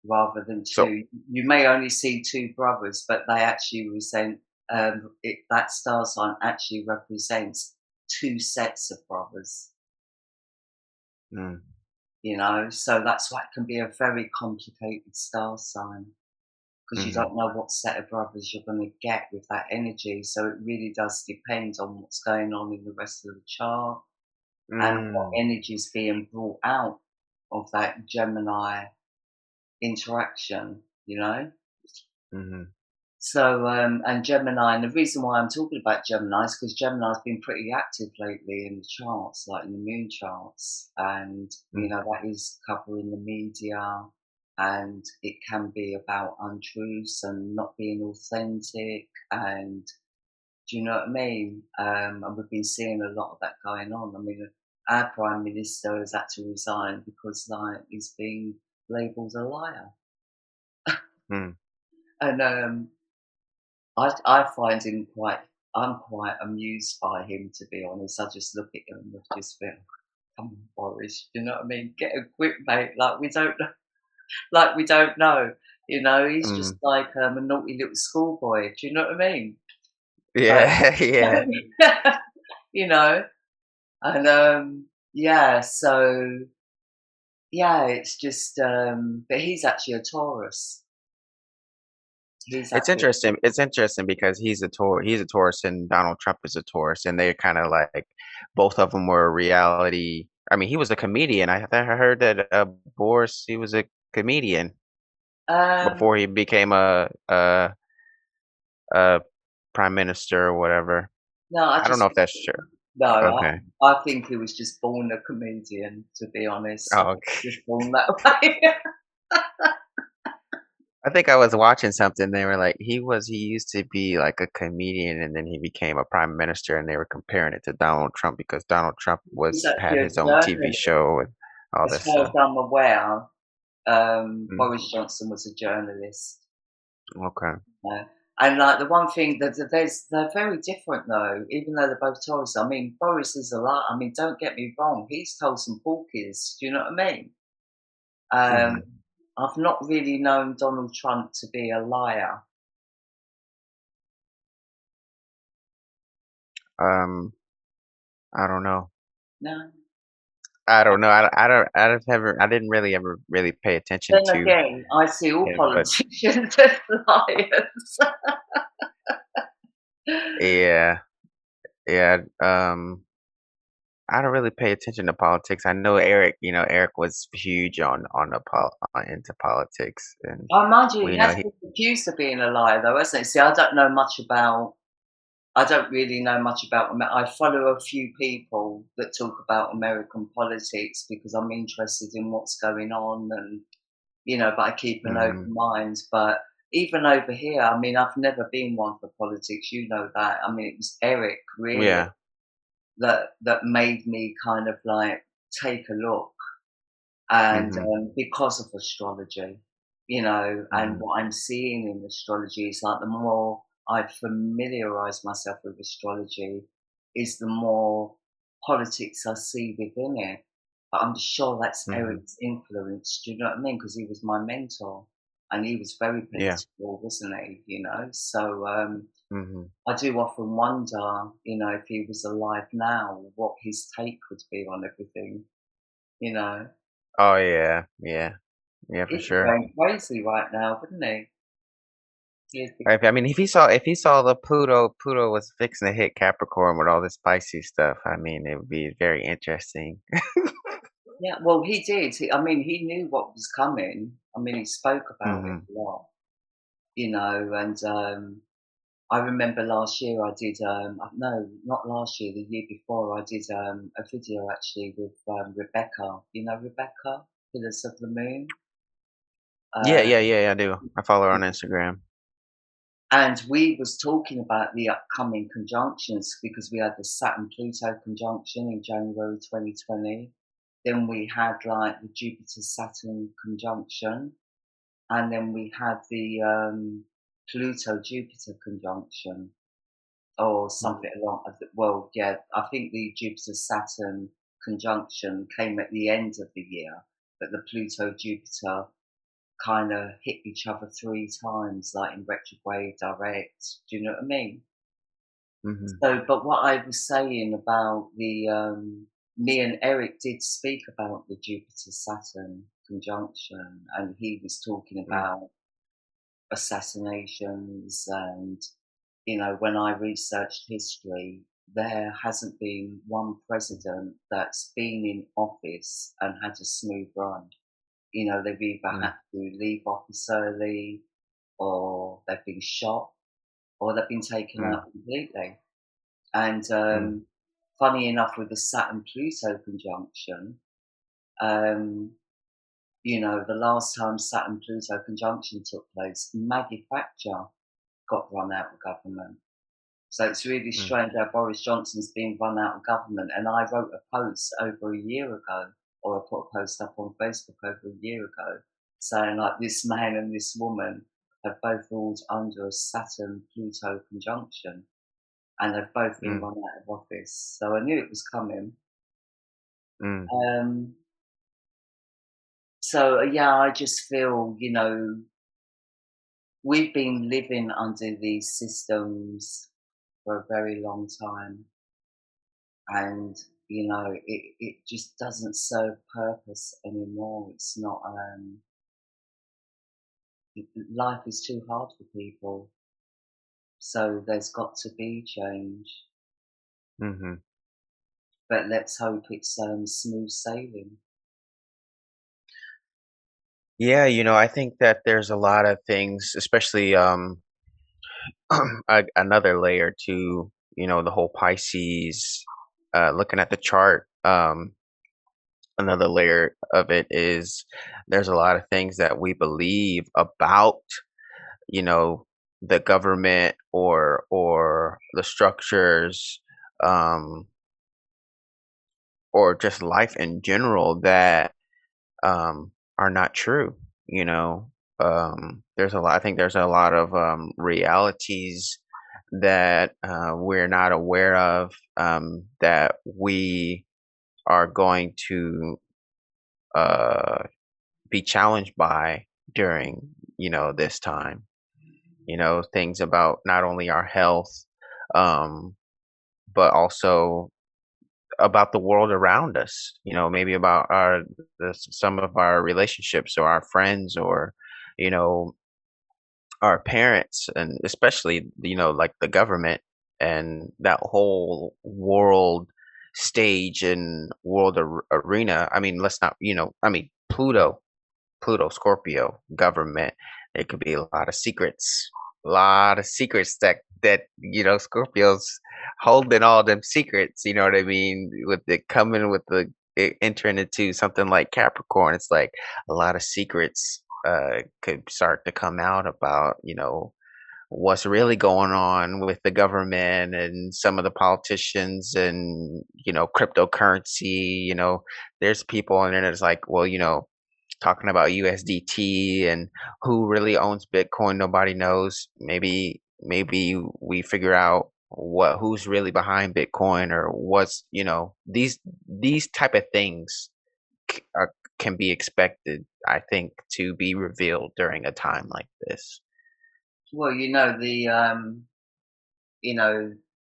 rather than So, two. You may only see two brothers, but they actually represent that star sign actually represents two sets of brothers. mm, So that's why it can be a very complicated star sign because you mm, don't know what set of brothers you're going to get with that energy. So it really does depend on what's going on in the rest of the chart and what mm, energy is being brought out of that Gemini interaction. mm, So, and Gemini, and the reason why I'm talking about Gemini is because Gemini's been pretty active lately in the charts, like in the moon charts, and mm, that is covering the media, and it can be about untruths and not being authentic, and do you know what I mean? And we've been seeing a lot of that going on. I mean, our prime minister has had to resign because, like, he's been labelled a liar, mm. and I find him quite. I'm quite amused by him, to be honest. I just look at him and just feel, come on, Boris. You know what I mean? Get a grip, mate. Like we don't know. Like we don't know. He's just Mm. like a naughty little schoolboy. Do you know what I mean? Like, Yeah, yeah. you know. And yeah. So yeah, it's just. But he's actually a Taurus. He's It's actually. interesting. It's interesting because he's a Taurus, and Donald Trump is a Taurus, and they're kind of like both of them were reality. I mean, he was a comedian. I heard that Boris, he was a comedian. Um, before he became a prime minister or whatever. no, I I don't just know if that's true. no, Okay. I think he was just born a comedian, to be honest. I Oh, think he okay. was born that way. I think I was watching something. They were like, he used to be like a comedian, and then he became a prime minister, and they were comparing it to Donald Trump because Donald Trump He's had actually a his own TV journalist. show and all As this far as stuff. I'm aware, Mm, Boris Johnson was a journalist. okay. Uh, and like the one thing they're very different though, even though they're both Tories. I mean, Boris is a lot. I mean, don't get me wrong, he's told some porkies. Do you know what I mean? Um, Hmm. I've not really known Donald Trump to be a liar. Um, I don't know. No. I don't know. I didn't really ever really pay attention Then to again, I see all him, but politicians as liars. yeah, yeah. I don't really pay attention to politics. I know Eric. Eric was huge on into politics, and Oh, mind you, he we has know he. been accused of being a liar, though, hasn't he? See, I don't know much about. I don't really know much about. I follow a few people that talk about American politics because I'm interested in what's going on, and but I keep an open Hmm. mind. But even over here, I mean, I've never been one for politics. You know that. I mean, it was Eric really Yeah. that made me kind of like take a look. And Hmm. because of astrology, and Hmm. what I'm seeing in astrology is like the more I familiarize myself with astrology, is the more politics I see within it. But I'm sure that's Hmm. Eric's influence. Do you know what I mean? Because he was my mentor, and he was very Yeah. political, wasn't he? So Hmm. I do often wonder, if he was alive now, what his take would be on everything. You know. Oh yeah. Yeah. Yeah, for He'd be sure. going crazy right now, wouldn't he? He'd be I mean, if he saw the Pluto was fixing to hit Capricorn with all this spicy stuff, I mean, it would be very interesting. yeah, well, he did. I mean, he knew what was coming. I mean, he spoke about it Hmm. a lot, and I remember last year I did, no, not last year, the year before, I did a video actually with Rebecca. You know Rebecca, Pillars of the Moon? Yeah, Uh, yeah, yeah, yeah, I do. I follow her on Instagram. And we was talking about the upcoming conjunctions because we had the Saturn-Pluto conjunction in January 2020. Then we had like the Jupiter-Saturn conjunction, and then we had the Pluto-Jupiter conjunction, or Mm, something along. Well, yeah, I think the Jupiter-Saturn conjunction came at the end of the year, but the Pluto-Jupiter kind of hit each other 3 times, like in retrograde, direct. Do you know what I mean? mhm, So, but what I was saying about me and Eric did speak about the Jupiter Saturn conjunction, and he was talking mm, about assassinations. And, when I researched history, there hasn't been one president that's been in office and had a smooth run. They've either mm, had to leave office early, or they've been shot, or they've been taken mm, out completely. And mm, funny enough, with the Saturn Pluto conjunction, um, the last time Saturn Pluto conjunction took place, Maggie Thatcher got run out of government. So it's really mm, strange how Boris Johnson's being run out of government. And I wrote a post over a year ago, or I put a post up on Facebook over a year ago, saying like this man and this woman have both ruled under a Saturn Pluto conjunction, and they've both been mm, run out of office. So I knew it was coming. mm, Um, so yeah, I just feel, we've been living under these systems for a very long time, and it just doesn't serve purpose anymore. It's not. Life is too hard for people, so there's got to be change. mhm. But let's hope it's smooth sailing. Yeah, I think that there's a lot of things, especially another layer to, the whole Pisces, looking at the chart. Another layer of it is there's a lot of things that we believe about, you know, the government or the structures, um, or just life in general that are not true. You know, there's a lot. I think there's a lot of realities that we're not aware of, that we are going to uh, be challenged by during this time. Things about not only our health, um, but also about the world around us, maybe about some of our relationships or our friends or, you know, our parents, and especially, like the government and that whole world stage and world arena. I mean, let's not, Pluto, Scorpio, government. There could be a lot of secrets that Scorpios holding all them secrets. You know what I mean? With it coming with entering into something like Capricorn, it's like a lot of secrets could start to come out about what's really going on with the government and some of the politicians and cryptocurrency. There's people on the internet that's like, well, talking about USDT and who really owns Bitcoin, nobody knows. Maybe we figure out who's really behind Bitcoin, or these type of things can be expected, I think, to be revealed during a time like this. Well, you know,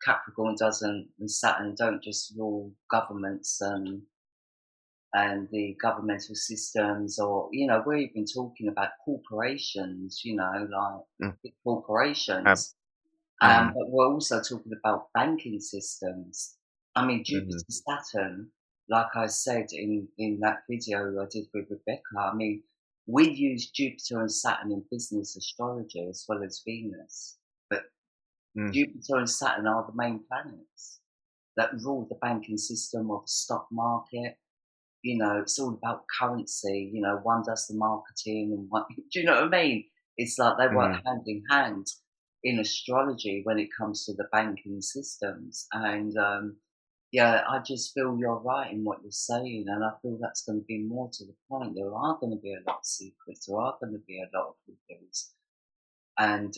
Capricorn doesn't and Saturn don't just rule governments and the governmental systems, or we're even talking about corporations, like Mm, big ab- corporations. mhm, But we're also talking about banking systems. I mean, mhm, Jupiter Saturn, like I said in that video I did with Rebecca. I mean, we use Jupiter and Saturn in business astrology as well as Venus, but mm, Jupiter and Saturn are the main planets that rule the banking system or the stock market. It's all about currency. One does the marketing and one, do you know what I mean? It's like they work mhm, hand in hand in astrology when it comes to the banking systems. And yeah, I just feel you're right in what you're saying. And I feel that's going to be more to the point. There are going to be a lot of secrets. There are going to be a lot of things. And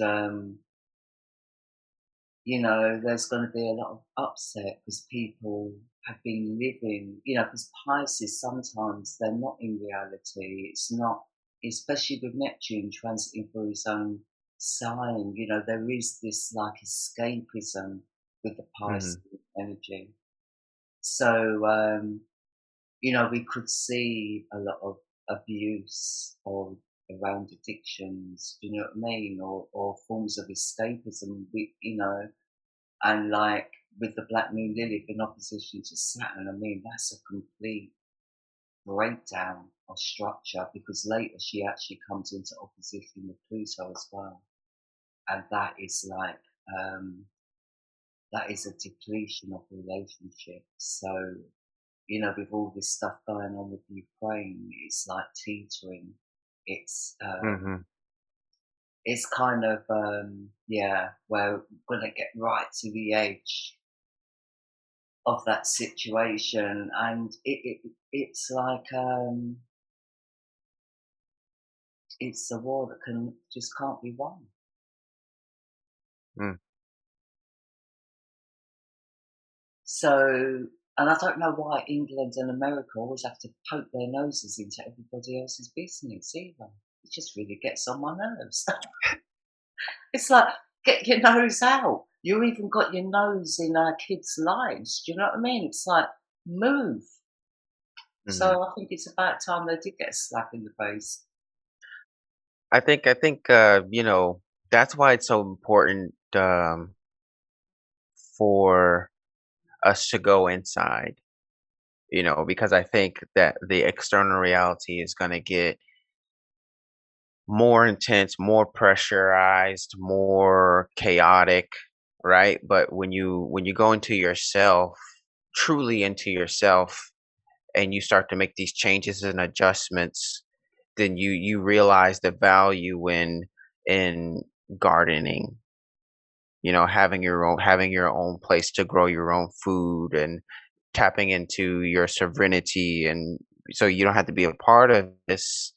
there's going to be a lot of upset because people have been living, because Pisces sometimes they're not in reality. It's not, especially with Neptune transiting through his own sign, there is this like escapism with the Pisces mhm, energy. So, we could see a lot of abuse or around addictions, do you know what I mean? Or forms of escapism, and like with the Black Moon Lilith in opposition to Saturn, I mean, that's a complete breakdown of structure because later she actually comes into opposition with Pluto as well. And um, that is a depletion of relationships. So, with all this stuff going on with Ukraine, it's like teetering. It's, um, mhm, it's kind of, yeah, we're going to get right to the edge of that situation, and it's like it's a war that can just can't be won. mm. So, and I don't know why England and America always have to poke their noses into everybody else's business either. It just really gets on my nerves. It's like, get your nose out. You even got your nose in our kids' lives. Do you know what I mean? It's like, move. Mhm. So I think it's about time they did get a slap in the face. I think that's why it's so important, for us to go inside, because I think that the external reality is going to get more intense, more pressurized, more chaotic, right? But when you go into yourself, truly into yourself, and you start to make these changes and adjustments, then you realize the value in gardening, having your own place to grow your own food and tapping into your sovereignty, and so you don't have to be a part of this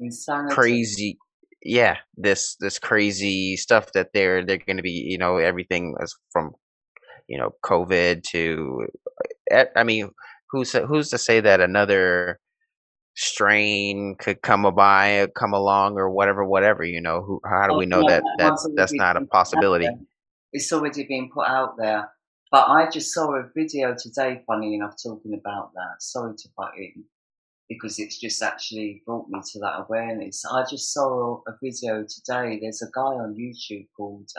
Insanity. crazy, yeah, this crazy stuff that they're going to be, everything as from, COVID to, I mean, who's to say that another strain could come along, or whatever, how do Oh, we know no, that that that one's that's already not a been put out possibility? there. It's already been put out there. But I just saw a video today, funny enough, talking about that. Sorry to butt in, because it's just actually brought me to that awareness. I just saw a video today. There's a guy on YouTube called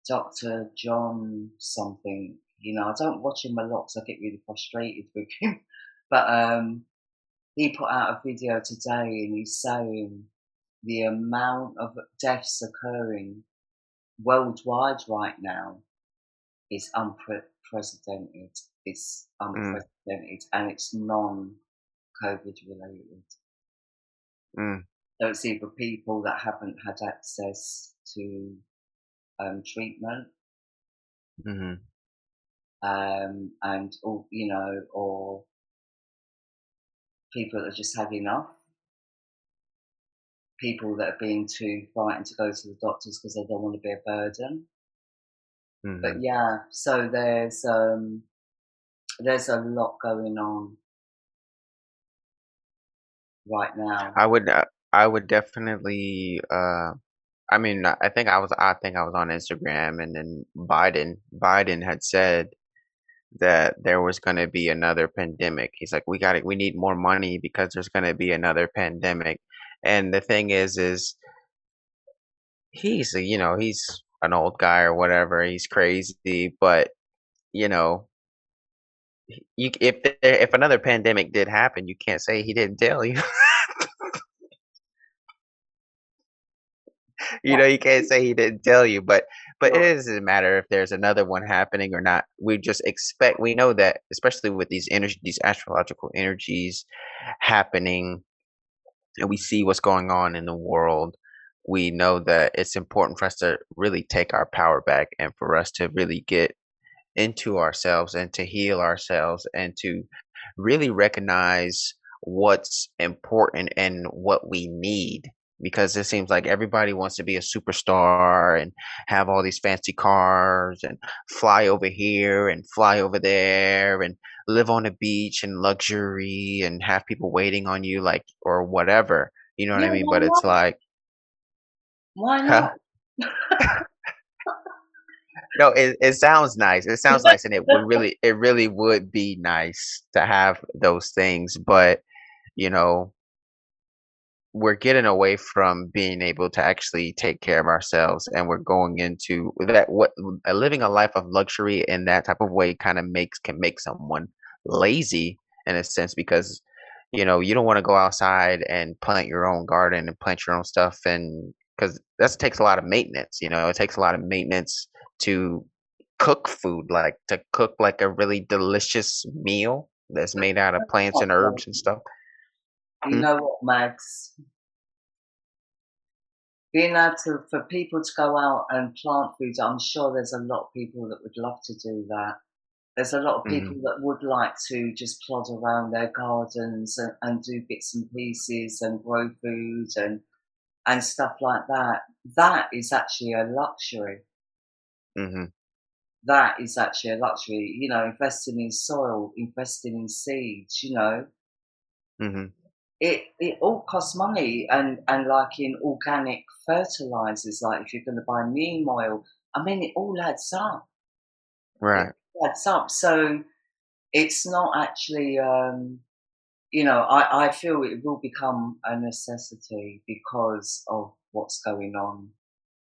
Dr. John something. I don't watch him a lot because I get really frustrated with him. But he put out a video today and he's saying the amount of deaths occurring worldwide right now is unprecedented. It's Mm, unprecedented and it's non-COVID related. mm, So it's either people that haven't had access to treatment, mhm. and or people that have just had enough, people that are being too frightened to go to the doctors because they don't want to be a burden. But Mhm. yeah, so there's a lot going on right now. I would definitely, I mean, I think I was on Instagram, and then Biden had said that there was gonna be another pandemic. He's like, we need more money because there's gonna be another pandemic." And the thing is he's an old guy or whatever, he's crazy, but, you know, if another pandemic did happen, you can't say he didn't tell you. You can't say he didn't tell you, but it Sure. doesn't matter if there's another one happening or not. We know that, especially with these astrological energies happening, and we see what's going on in the world. We know that it's important for us to really take our power back, and for us to really get into ourselves and to heal ourselves and to really recognize what's important and what we need, because it seems like everybody wants to be a superstar and have all these fancy cars and fly over here and fly over there and live on the beach and luxury and have people waiting on you, like, or whatever, you know what Yeah, I mean? why But it's not? like, Why not? huh? No, it sounds nice. It sounds nice, and it really would be nice to have those things, but, you know, we're getting away from being able to actually take care of ourselves, and we're going into that what living a life of luxury in that type of way kind of makes can make someone lazy in a sense, because you don't want to go outside and plant your own garden and plant your own stuff, and because that takes a lot of maintenance. It takes a lot of maintenance to cook like a really delicious meal that's made out of plants and herbs and stuff. You Hmm? know what, Mags? Being able to, for people to go out and plant food, I'm sure there's a lot of people that would love to do that. There's a lot of Hmm. people that would like to just plod around their gardens and do bits and pieces and grow food and stuff like that. That is actually a luxury. Hmm. That is actually a luxury. Investing in soil, investing in seeds. Hmm. It all costs money, and like in organic fertilizers, like if you're going to buy neem oil, I mean, it all adds up. It Right. all adds up. So it's not actually, I feel it will become a necessity because of what's going on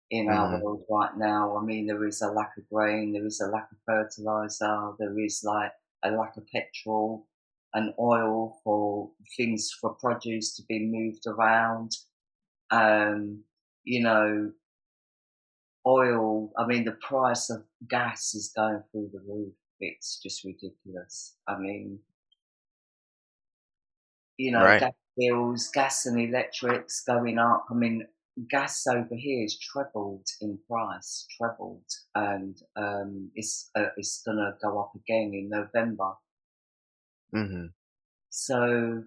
in our Mhm, world right now. I mean, there is a lack of grain, there is a lack of fertilizer, there is like a lack of petrol, and oil for things for produce to be moved around. Um, you know, oil, I mean, the price of gas is going through the roof. It's just ridiculous. I mean, Right. gas bills, gas and electrics going up. I mean, gas over here is trebled in price, trebled, and it's gonna go up again in November. Mhm. So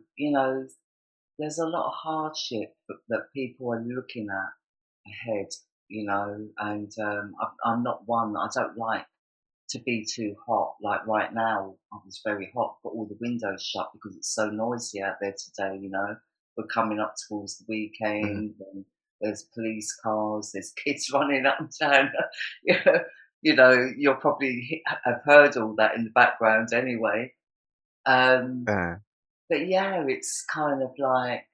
there's a lot of hardship that people are looking at ahead. And I'm not one. I don't like to be too hot. Like right now, I was very hot, got all the windows shut because it's so noisy out there today. We're coming up towards the Mhm. weekend, and there's police cars, there's kids running up and down. you know, you'll probably have heard all that in the background anyway. Um, Uh, but yeah, it's kind of like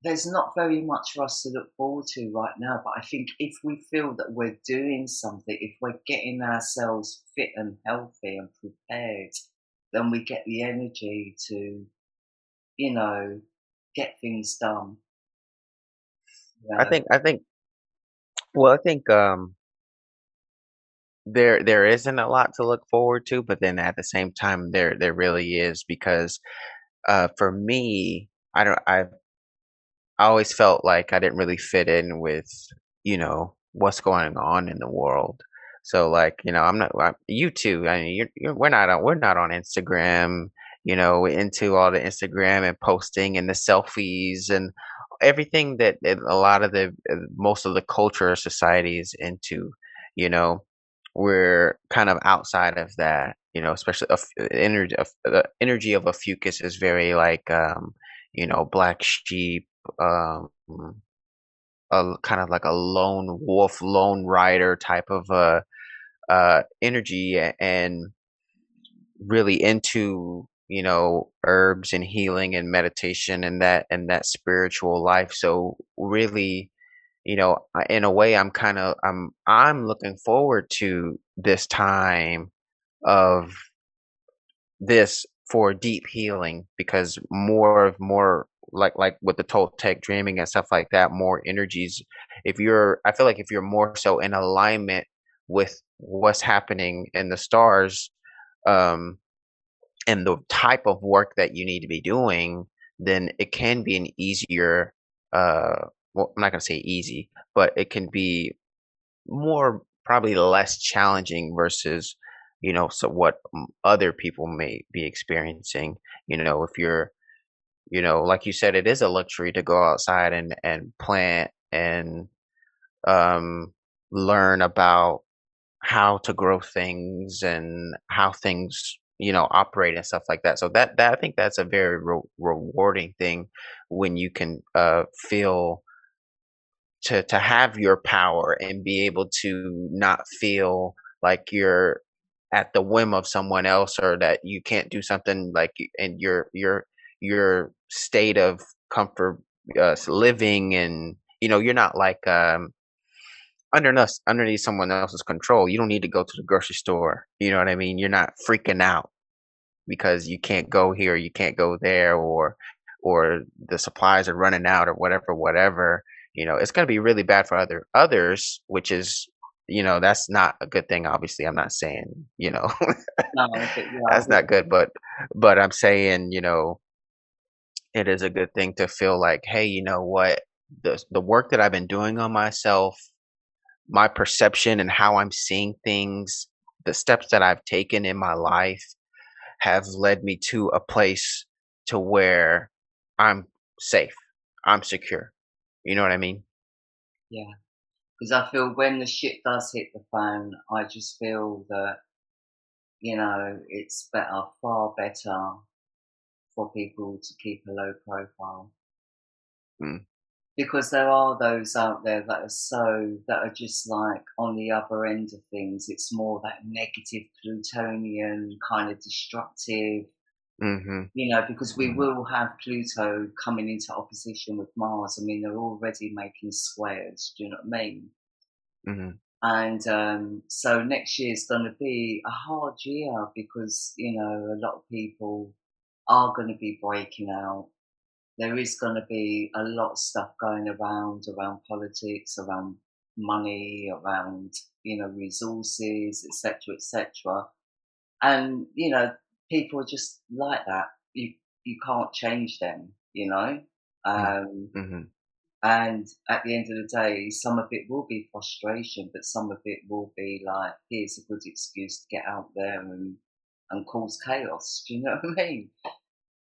there's not very much for us to look forward to right now. But I think if we feel that we're doing something, if we're getting ourselves fit and healthy and prepared, then we get the energy to, you know, get things done. I Yeah. think I think well, I think, there isn't a lot to look forward to, but then at the same time, there really is because, for me, I always felt like I didn't really fit in with, what's going on in the world. So like, I'm not you too. I mean, we're not on Instagram, into all the Instagram and posting and the selfies and everything that a lot of most of the culture or society is into, you know. We're kind of outside of that, especially the energy of Ophiuchus is very like black sheep, um, a kind of like a lone wolf, lone rider type of energy, and really into herbs and healing and meditation and that spiritual life. So really, in a way, I'm looking forward to this time of this for deep healing because more like with the Toltec dreaming and stuff like that, more energies. I feel like if you're more so in alignment with what's happening in the stars, um, and the type of work that you need to be doing, then it can be an easier, well, I'm not gonna say easy, but it can be more probably less challenging versus, so what other people may be experiencing. If you're, like you said, it is a luxury to go outside and plant and um, learn about how to grow things and how things operate and stuff like that. So that I think that's a very rewarding thing when you can feel to have your power and be able to not feel like you're at the whim of someone else or that you can't do something like and your state of comfort living, and you're not like underneath someone else's control. You don't need to go to the grocery store, you know what I mean? You're not freaking out because you can't go here, you can't go there, or the supplies are running out or whatever. It's going to be really bad for others, which is, that's not a good thing. Obviously, I'm not saying, No, but yeah, I that's hear not good, but I'm saying, it is a good thing to feel like, hey, you know what? The work that I've been doing on myself, my perception and how I'm seeing things, the steps that I've taken in my life have led me to a place to where I'm safe. I'm secure. You know what I mean? yeah, because I feel when the shit does hit the fan, I just feel that it's better, far better for people to keep a low profile. Mm, Because there are those out there that are just like on the other end of things. It's more that negative Plutonian kind of destructive, mhm, because we mhm, will have Pluto coming into opposition with Mars. I mean, they're already making squares. Do you know what I mean? mhm, And so next year is going to be a hard year because a lot of people. are going to be breaking out. There is going to be a lot of stuff going around politics, around money, around, resources, etc., etc. And people are just like that. You can't change them. Mm, Um, mhm, and at the end of the day, some of it will be frustration, but some of it will be like, here's a good excuse to get out there and cause chaos. Do you know what I mean?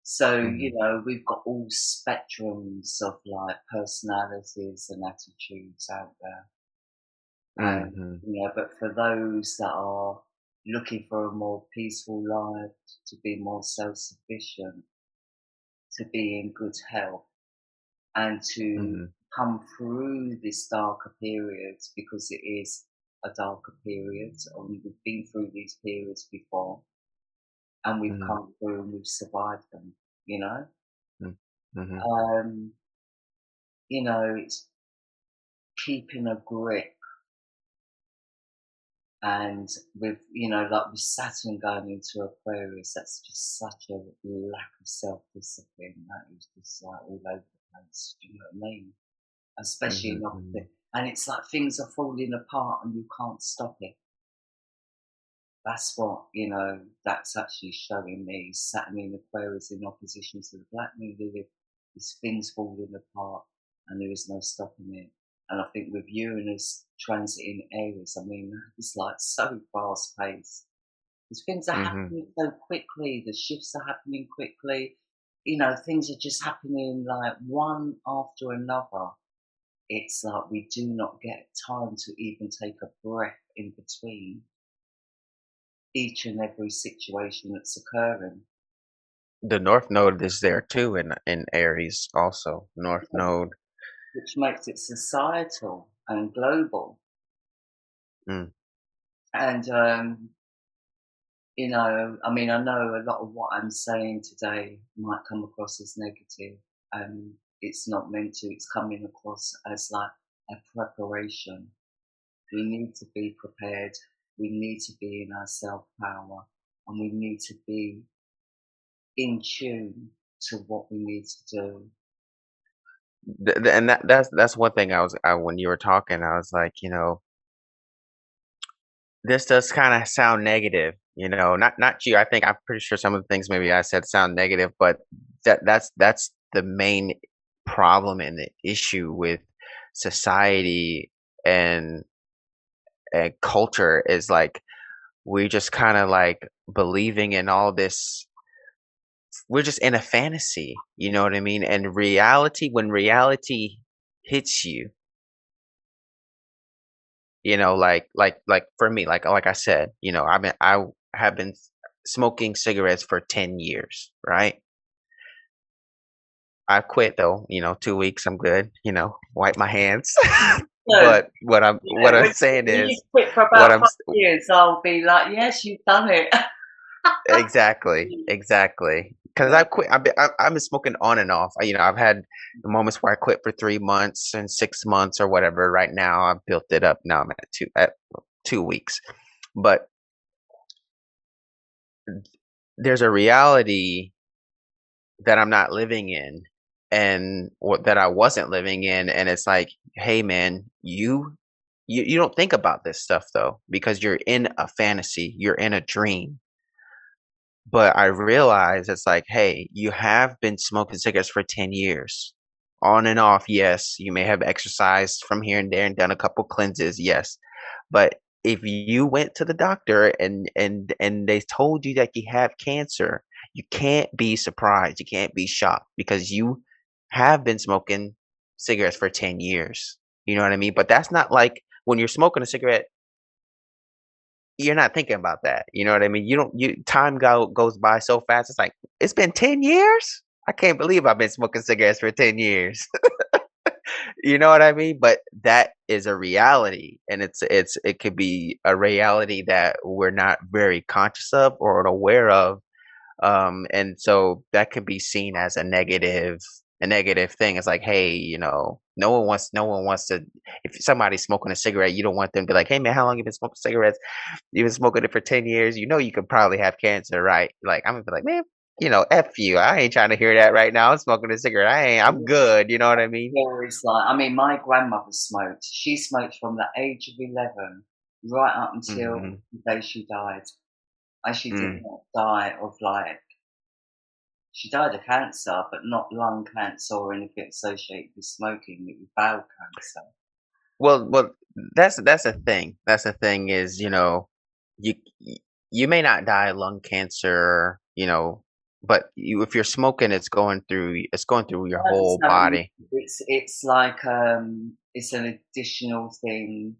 So, mhm, we've got all spectrums of like personalities and attitudes out there. And, mhm, but for those that are looking for a more peaceful life, to be more self sufficient, to be in good health, and to mhm, come through this darker period, because it is a darker period, and we've been through these periods before, and we've mhm, come through and we've survived them, you know? mm, mhm, Um, it's keeping a grip, and like with Saturn going into Aquarius, that's just such a lack of self-discipline. That is just like all over the place. Do you know what I mean? Especially mhm, in mhm, opposite. And it's like things are falling apart and you can't stop it. That's what, that's actually showing me. Saturn in Aquarius in opposition to the Black Moon Lilith. This things falling apart and there is no stopping it. And I think with Uranus transiting Aries, I mean, it's like so fast paced. Because things are mhm. happening so quickly, the shifts are happening quickly. Things are just happening like one after another. It's like we do not get time to even take a breath in between each and every situation that's occurring. The North Node is there too in Aries also. North Yeah. Node. Which makes it societal and global. Mm, And, I mean, I know a lot of what I'm saying today might come across as negative. It's not meant to, it's coming across as like a preparation. We need to be prepared. We need to be in our self power, and we need to be in tune to what we need to do. and that's one thing when you were talking, I was like, this does kind of sound negative, not you. I think I'm pretty sure some of the things maybe I said sound negative, but that's the main problem and the issue with society and and culture is like we just kind of like believing in all this. We're just in a fantasy, you know what I mean? And reality, when reality hits you, like for me, like I said, I have been smoking cigarettes for 10 years, right? I quit though, 2 weeks, I'm good, wipe my hands. So, But what I'm saying when you is quit for what about I'm 5 years, I'll be like, yes, you've done it. exactly, exactly. Because Yeah. I've been smoking on and off. I've had the moments where I quit for 3 months and 6 months or whatever. Right now, I've built it up. Now I'm at 2 weeks. But there's a reality that I'm not living in, and what that I wasn't living in, and it's like, hey, man, you don't think about this stuff though because you're in a fantasy, you're in a dream. But I realize it's like, hey, you have been smoking cigarettes for 10 years. On and off, yes. You may have exercised from here and there and done a couple cleanses, yes. But if you went to the doctor and they told you that you have cancer, you can't be surprised. You can't be shocked because you have been smoking cigarettes for 10 years. You know what I mean? But that's not like when you're smoking a cigarette you're not thinking about that, you know what I mean? You don't you time goes by so fast, it's like, "It's been 10 years? I can't believe I've been smoking cigarettes for 10 years." You know what I mean? But that is a reality, and it could be a reality that we're not very conscious of or aware of, and so that could be seen as a negative thing. It's like, hey, no one wants to if somebody's smoking a cigarette, you don't want them to be like, "Hey, man, how long you been smoking cigarettes?" You've been smoking it for 10 years, you could probably have cancer, right? Like, I'm gonna be like, "Man." F you. I ain't trying to hear that right now. I'm smoking a cigarette. I'm good. You know what I mean? It's like, I mean, my grandmother smoked. She smoked from the age of 11 right up until Hmm. the day she died. And she did Mm. not die of like, she died of cancer, but not lung cancer or anything associated with smoking. It was bowel cancer. Well, that's a thing. That's the thing is, you you may not die of lung cancer, but if you're smoking, it's going through your I whole understand. body. It's like it's an additional thing.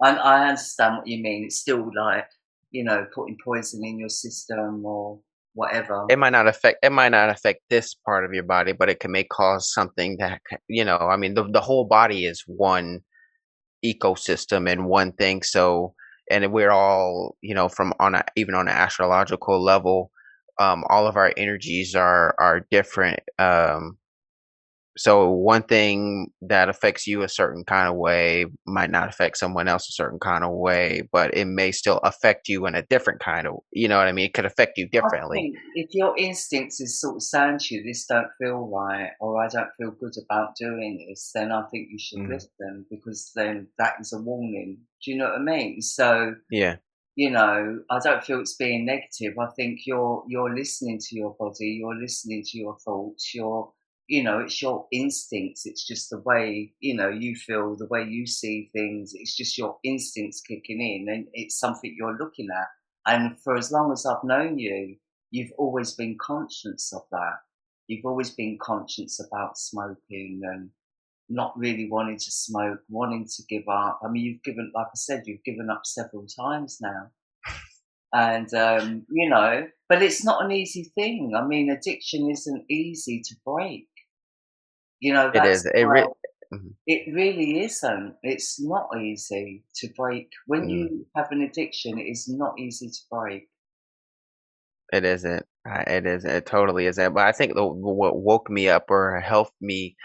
I understand what you mean. It's still like, putting poison in your system or whatever. It might not affect this part of your body, but it may cause something that, I mean, the whole body is one ecosystem and one thing. So, and we're all, from even on an astrological level, all of our energies are different. So one thing that affects you a certain kind of way might not affect someone else a certain kind of way, but it may still affect you in a different kind of, you know what I mean? It could affect you I differently. think if your instincts is sort of saying to you, this don't feel right, or I don't feel good about doing this, then I think you should Mm. listen because then that is a warning. Do you know what I mean? So, Yeah, I don't feel it's being negative. I think you're listening to your body, you're listening to your thoughts, it's your instincts. It's just the way, you feel, the way you see things. It's just your instincts kicking in and it's something you're looking at. And for as long as I've known you, you've always been conscious of that. You've always been conscious about smoking and not really wanting to smoke, wanting to give up. I mean, like I said, you've given up several times now. And, but it's not an easy thing. I mean, addiction isn't easy to break. it That's is. It why mhm, it really isn't. It's not easy to break. When mm, you have an addiction, it is not easy to break. it isn't. It is. It totally isn't. But I think what woke me up or helped me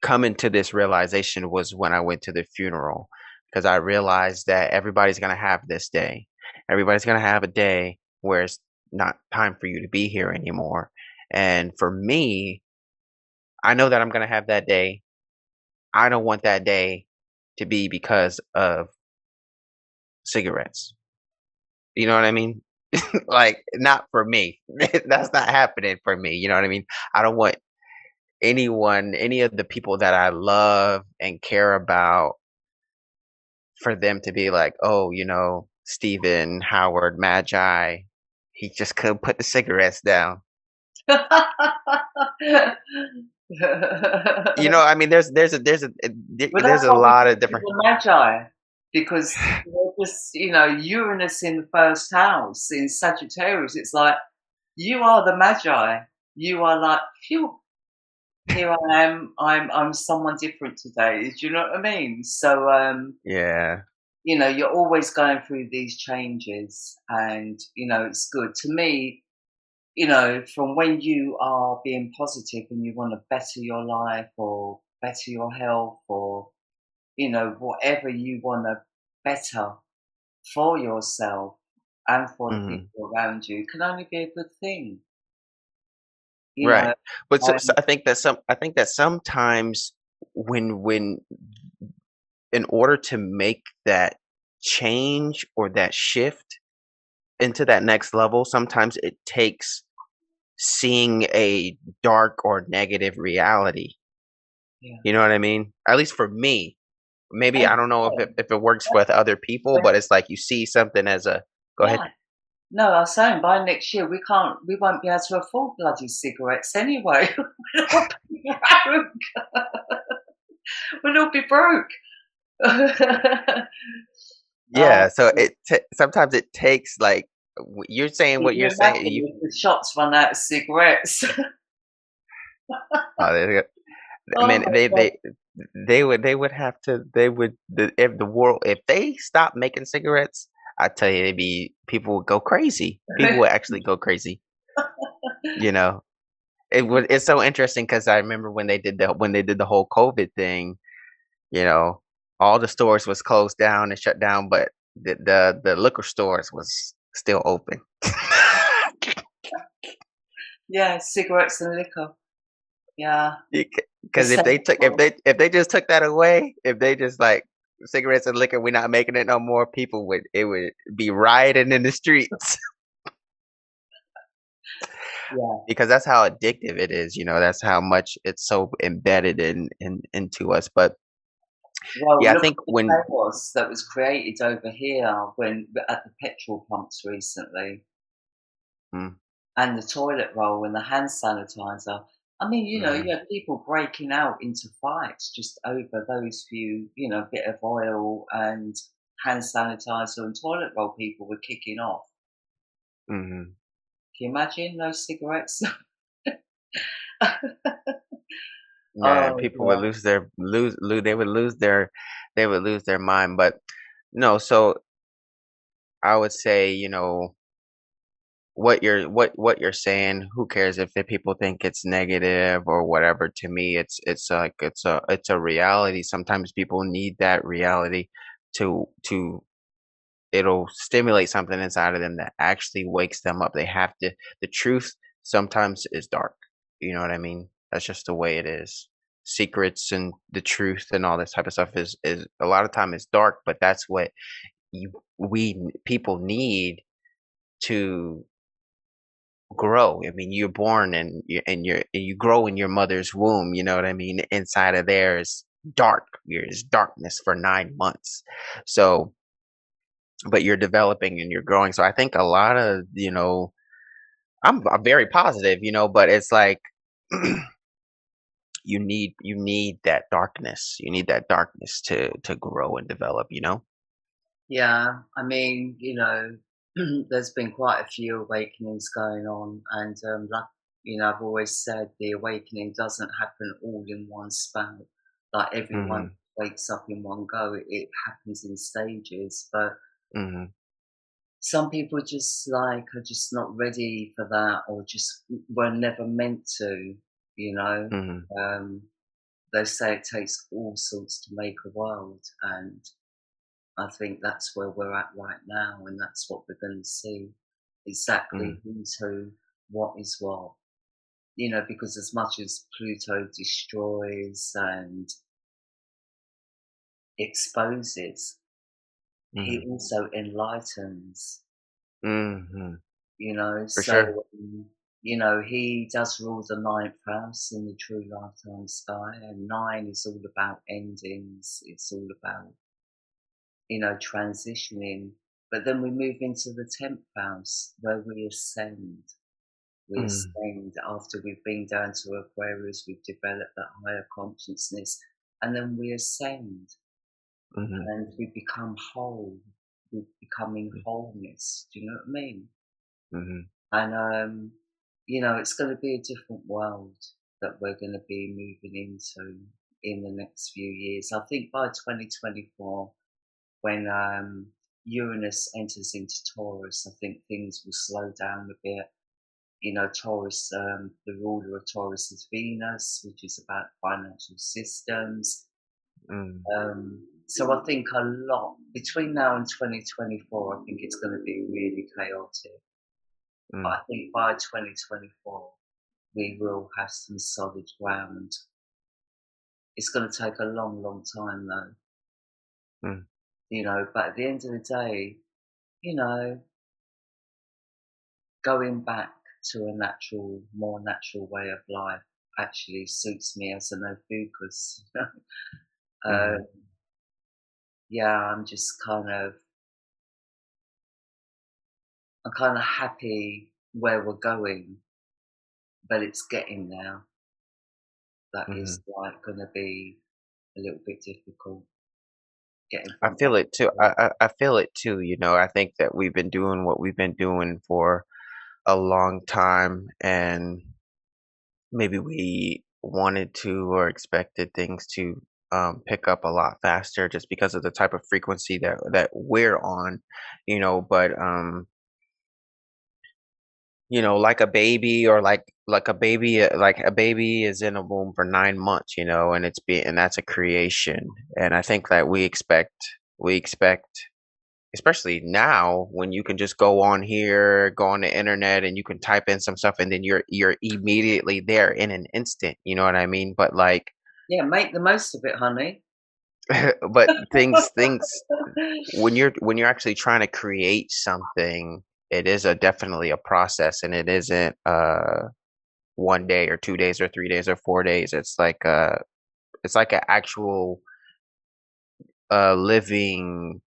come into this realization was when I went to the funeral, because I realized that everybody's gonna have this day. Everybody's gonna have a day where it's not time for you to be here anymore. And for me, I know that I'm gonna have that day. I don't want that day to be because of cigarettes. You know what I mean? Like, not for me. That's not happening for me. You know what I mean? I don't want any of the people that I love and care about, for them to be like, oh, Stephen Howard Magi, he just couldn't put the cigarettes down. I mean, Well, there's that's a what we lot call of different. the Magi, because they're just, Uranus in the first house in Sagittarius. It's like you are the Magi. You are like, phew, here I am. I'm someone different today. Do you know what I mean? So, Yeah. you're always going through these changes, and it's good to me. From when you are being positive and you want to better your life or better your health or whatever you want to better for yourself and for the Hmm. people around you can only be a good thing. You know, Right. But so um, I think that sometimes when in order to make that change or that shift into that next level, sometimes it takes seeing a dark or negative reality. yeah. You know what I mean? At least for me. Maybe And I don't know if yeah, it works with other people, but it's like you see something as a go ahead. yeah. No, I was saying by next year we won't be able to afford bloody cigarettes anyway. We'll all be broke. We'll all be broke. Oh, Yeah, so sometimes it takes like you're saying can what you're you saying. imagine if the shops run out of cigarettes? Uh, they- I Oh mean, my they god. they they would have to if the world, if they stop making cigarettes, I tell you, people would go crazy. People would actually go crazy. You know, it's so interesting because I remember when they did the whole COVID thing. You know, all the stores was closed down and shut down, but the liquor stores was still open. Yeah, cigarettes and liquor. Yeah, the Because if same. they took if they just took that away, if they just like cigarettes and liquor, we're not making it no more. People would it would be rioting in the streets Yeah. because that's how addictive it is. That's how much it's so embedded into us. But Well, yeah, I look think at the when chaos that was created over here when at the petrol pumps recently, mm, and the toilet roll and the hand sanitizer. I mean, you mhm, had people breaking out into fights just over those few, bit of oil and hand sanitizer and toilet roll people were kicking off. mhm. Can you imagine those cigarettes? Man, Oh, people would yeah. lose they would lose their mind. But no, so I would say, what you're saying, who cares if the people think it's negative or whatever. To me, it's like it's a reality. Sometimes people need that reality to it'll stimulate something inside of them that actually wakes them up. They have to the truth sometimes is dark. You know what I mean? That's just the way it is. Secrets and the truth and all this type of stuff is a lot of time is dark, but that's what people need to grow. I mean, you're born and you grow in your mother's womb. You know what I mean? Inside of there is dark. There's darkness for 9 months. So, but you're developing and you're growing. So I think a lot of I'm very positive, but it's like you need that darkness. You need that darkness to grow and develop. Yeah, I mean, there's been quite a few awakenings going on, and like I've always said, the awakening doesn't happen all in one span. Like everyone Mhm. wakes up in one go. It happens in stages, but Mhm. some people just are just not ready for that, or just were never meant to. You know, Mhm. um, they say it takes all sorts to make a world, and I think that's where we're at right now, and that's what we're going to see exactly Mhm. who's who, what is what. Because as much as Pluto destroys and exposes, he Mhm. also enlightens, Mhm. For sure. so, he does rule the ninth house in the true lifetime sky, and nine is all about endings, it's all about transitioning. But then we move into the 10th house where we ascend. We Mhm. ascend after we've been down to Aquarius, we've developed that higher consciousness, and then we ascend Mhm. and we become whole. We're becoming wholeness. Do you know what I mean? Mhm. And, it's going to be a different world that we're going to be moving into in the next few years. I think by 2024, when Uranus enters into Taurus, I think things will slow down a bit. Taurus, the ruler of Taurus is Venus, which is about financial systems. Mhm. So I think a lot between now and 2024, I think it's going to be really chaotic. But Mhm. I think by 2024, we will have some solid ground. It's going to take a long, long time though, Mhm. but at the end of the day, you know, going back to a more natural way of life actually suits me as an Ophiuchus. uh, Mhm. yeah, I'm kind of happy where we're going, but it's getting there. That is Mhm. like going to be a little bit difficult getting I from A feel it too. to I feel it too. I think that we've been doing what we've been doing for a long time, and maybe we wanted to or expected things to pick up a lot faster just because of the type of frequency that we're on. But like a baby or like a baby is in a womb for 9 months, and and that's a creation. And I think that we expect especially now when you can just go on here, go on the internet, and you can type in some stuff, and then you're immediately there in an instant. You know what I mean? But like, Yeah, make the most of it, honey. but things when you're actually trying to create something, it is a definitely a process, and it isn't 1 day or 2 days or 3 days or 4 days. It's like an actual living,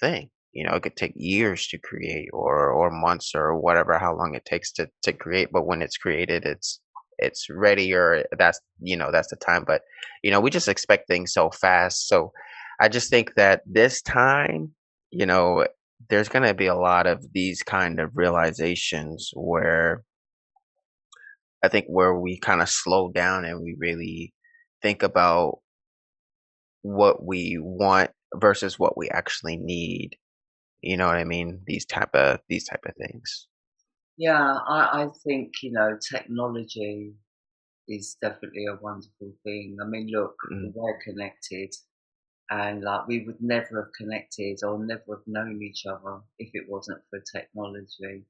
thing. It could take years to create or months or whatever, how long it takes to create. But when it's created, it's ready, or that's the time. But we just expect things so fast. So I just think that this time, you know, there's gonna be a lot of these kind of realizations where I think where we kind of slow down and we really think about what we want versus what we actually need. You know what I mean? These type of things. Yeah, I think, technology is definitely a wonderful thing. I mean, look, Mhm. we're connected, and like we would never have connected or never have known each other if it wasn't for technology.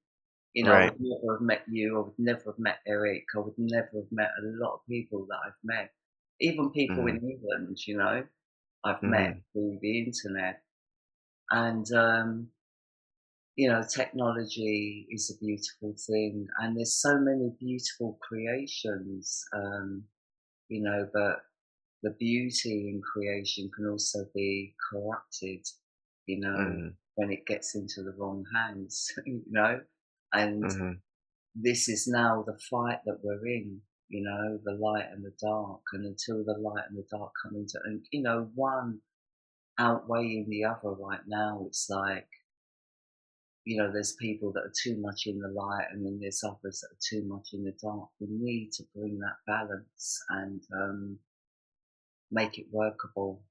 I Right. would never have met you. I would never have met Eric. I would never have met a lot of people that I've met. Even people in Mhm. England, I've met Mhm. through the internet. And, technology is a beautiful thing. And there's so many beautiful creations, but the beauty in creation can also be corrupted, Mhm. when it gets into the wrong hands, and Mhm. this is now the fight that we're in, the light and the dark. And until the light and the dark come into, and, one outweighing the other right now, it's like, there's people that are too much in the light and then there's others that are too much in the dark. We need to bring that balance and make it workable,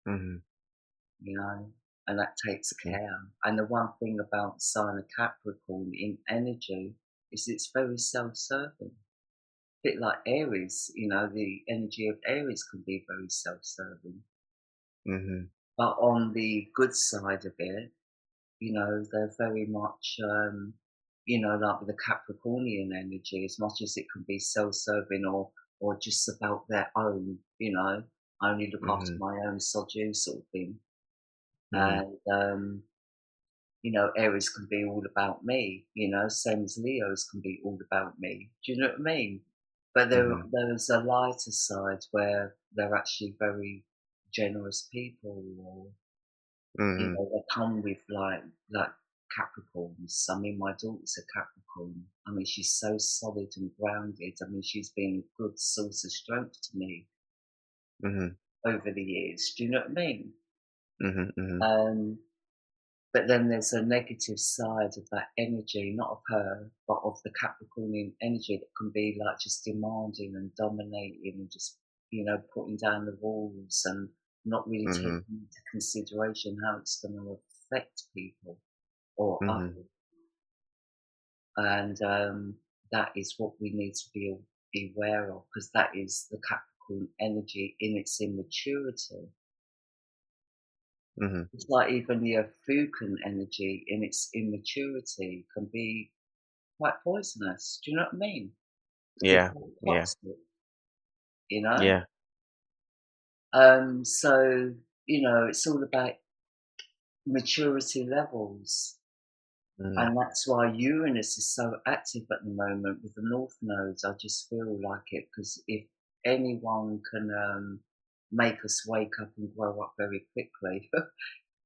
Mhm. you know, and that takes Yeah. care. And the one thing about the sign of Capricorn in energy is it's very self-serving. Bit like Aries, the energy of Aries can be very self-serving. Mhm. But on the good side of it, they're very much, like with the Capricornian energy, as much as it can be self-serving or just about their own, I only look after Mhm. my own sod you sort of thing. Mhm. And Aries can be all about me, same as Leos can be all about me. Do you know what I mean? But Mhm. there's a lighter side where they're actually very generous people, or Mhm. they come with like Capricorns. I mean, my daughter's a Capricorn. I mean, she's so solid and grounded. I mean, she's been a good source of strength to me Mhm. over the years. Do you know what I mean? Mhm. Mhm. Um, But then there's a negative side of that energy, not of her, but of the Capricornian energy that can be like just demanding and dominating and just, putting down the walls and not really taking Mhm. into consideration how it's going to affect people or Mhm. others. And that is what we need to be aware of, because that is the Capricorn energy in its immaturity. Mhm. It's like even the Ophiuchus energy in its immaturity can be quite poisonous. Do you know what I mean? Be Yeah. quite Yeah. toxic, you know? Yeah. So, it's all about maturity levels. Mhm. And that's why Uranus is so active at the moment with the North nodes. I just feel like it, because if anyone can make us wake up and grow up very quickly,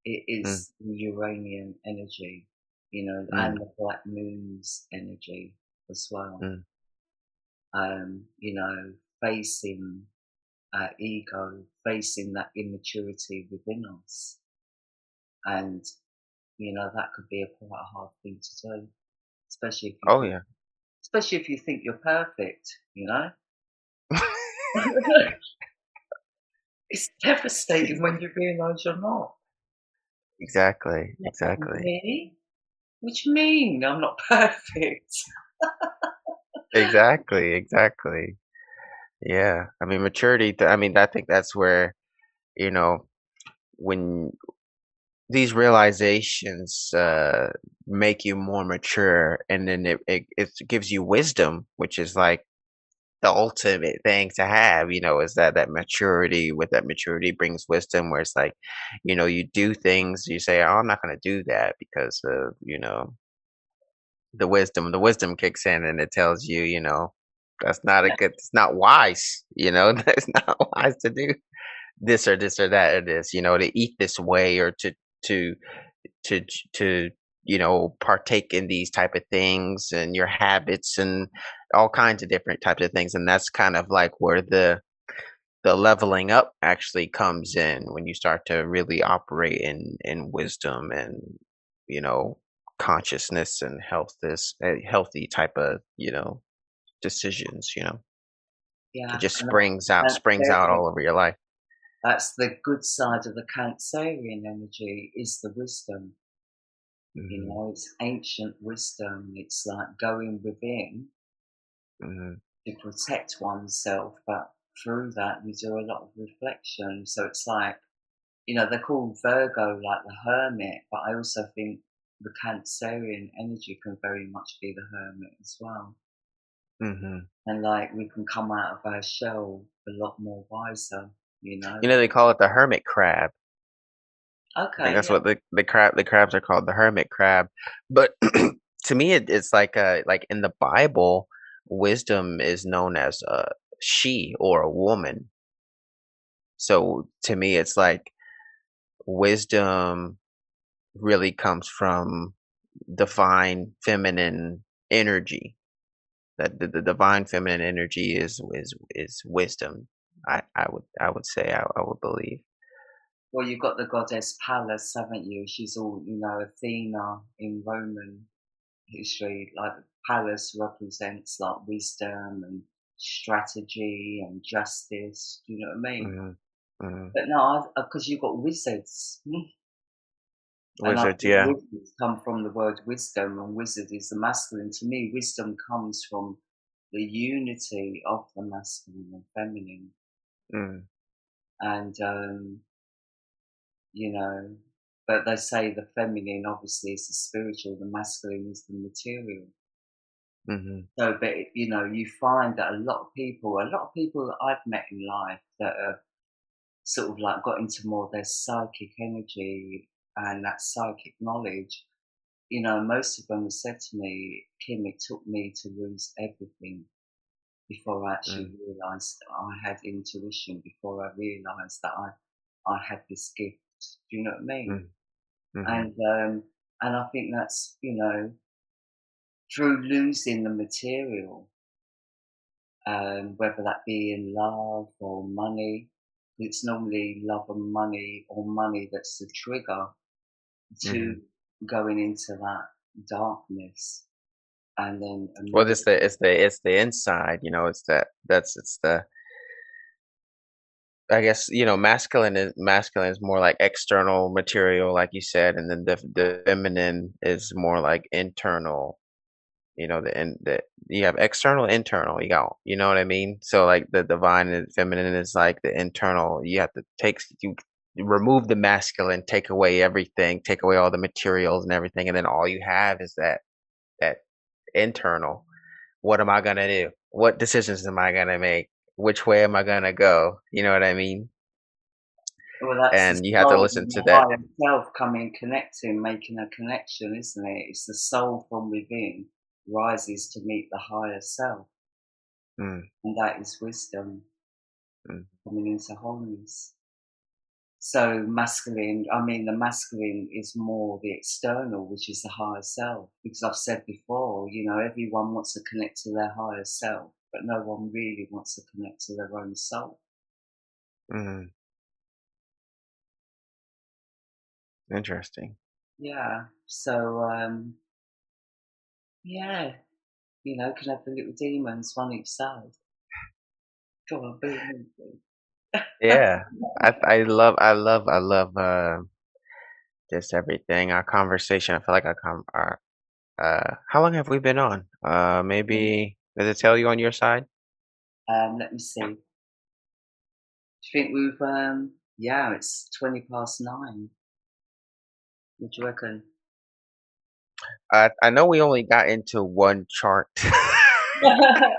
it Mhm. is the Uranian energy, and Mhm. the Black Moon's energy as well. Mhm. Facing our ego, facing that immaturity within us. And, that could be quite a hard thing to do, especially if you Oh think, yeah. especially if you think you're perfect. It's devastating when you realise you're not. Exactly. Like, Exactly. really? What do you mean I'm not perfect? Exactly. Exactly. Yeah. I mean, maturity. I mean, I think that's where you know when these realizations make you more mature, and then it gives you wisdom, which is like the ultimate thing to have, is that maturity. With that maturity brings wisdom, where it's like, you do things, you say, "Oh, I'm not going to do that because of, the wisdom kicks in and it tells you, that's not a Yeah, good, it's not wise, that's not wise to do this or this or that or this, to eat this way, or to to partake in these type of things and your habits and all kinds of different types of things. And that's kind of like where the leveling up actually comes in, when you start to really operate in wisdom and you know consciousness and healthy type of decisions. It yeah, just and springs out all over your life. that's the good side of the Cancerian energy is the wisdom. Hmm. It's ancient wisdom. It's like going within Hmm. to protect oneself, but through that you do a lot of reflection. So it's like, they call Virgo like the hermit, but I also think the Cancerian energy can very much be the hermit as well. Hmm. And like we can come out of our shell a lot more wiser, you know. They call it the hermit crab. I think Okay, that's yeah. what the crabs are called, the hermit crab. But to me, it's like in the Bible, wisdom is known as a she or a woman. So to me, it's like wisdom really comes from divine feminine energy. That the divine feminine energy is wisdom. I would say, I would believe. Well, you've got the goddess Pallas, haven't you? She's all, Athena in Roman history. Like Pallas represents like wisdom and strategy and justice. Do you know what I mean? Hmm. Hmm. But no, because you've got wizards. And I Wizards, think yeah. wizards come from the word wisdom, and wizard is the masculine. To me, wisdom comes from the unity of the masculine and feminine. Mm, And, you know, but they say the feminine obviously is the spiritual, the masculine is the material. mhm, So, but you find that a lot of people that I've met in life that are sort of like got into more their psychic energy and that psychic knowledge. Most of them have said to me, Kim, it took me to lose everything before I actually mm, realised I had intuition, before I realised that I had this gift. Do you know what I mean? mm, mhm, And I think that's, through losing the material, whether that be in love or money, it's normally love and money, or money that's the trigger to mhm. going into that darkness and then Well, emerge. it's the inside, it's the I guess, masculine is more like external material, like you said, and then the feminine is more like internal. The you have external, internal. You know what I mean? So like the divine and feminine is like the internal. You have to you remove the masculine, take away everything, take away all the materials and everything, and then all you have is that internal. What am I gonna do? What decisions am I gonna make? Which way am I gonna go? You know what I mean? Well, that's the And you have to soul listen and to the that. higher self coming, connecting, making a connection, isn't it? It's the soul from within rises to meet the higher self, Mm, and that is wisdom mm, coming into wholeness. So the masculine is more the external, which is the higher self. Because I've said before, everyone wants to connect to their higher self, but no one really wants to connect to their own soul. mm. Interesting. Yeah. So, yeah, can have the little demons one each side. Come on, be me, Yeah. I love just everything. Our conversation. I feel like how long have we been on? Maybe, does it tell you on your side? Let me see. Do you think we've? Yeah, it's 20 past 9. What do you reckon? I know we only got into one chart.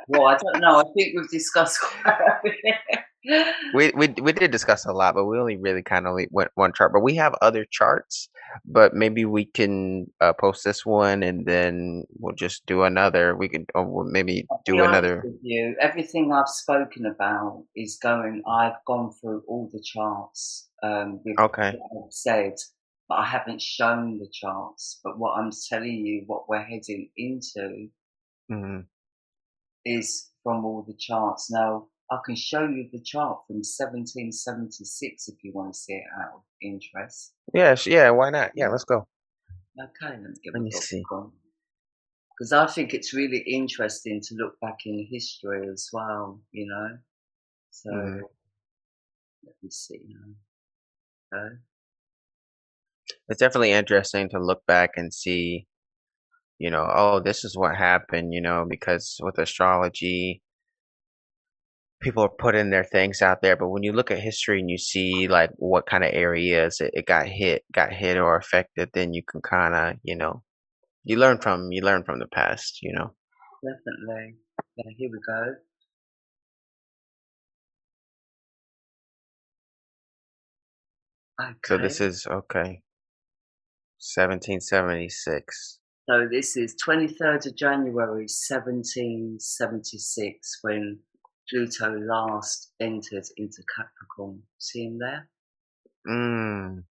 Well, I don't know. I think we've discussed quite a bit. We did discuss a lot, but we only really kind of only went one chart. But we have other charts, but maybe we can post this one and then we'll just do another. We could we'll maybe I'll be do honest another. with you, everything I've spoken about is going, I've gone through all the charts with Okay. what I've said, but I haven't shown the charts. But what I'm telling you, what we're heading into Hmm. is from all the charts. Now, I can show you the chart from 1776 if you want to see it out of interest. Yes, yeah, why not? Yeah, let's go. Okay, let me get Let my me book see. on. Because I think it's really interesting to look back in history as well, you know. So Hmm. let me see now. Okay. It's definitely interesting to look back and see, oh, this is what happened, because with astrology, people are putting their things out there, but when you look at history and you see like what kind of areas it got hit or affected, then you can kind of, you learn from the past. Definitely. Yeah, here we go. So Okay. this is okay, 1776. So this is 23rd of January 1776 when Pluto last entered into Capricorn. See him there? Mm,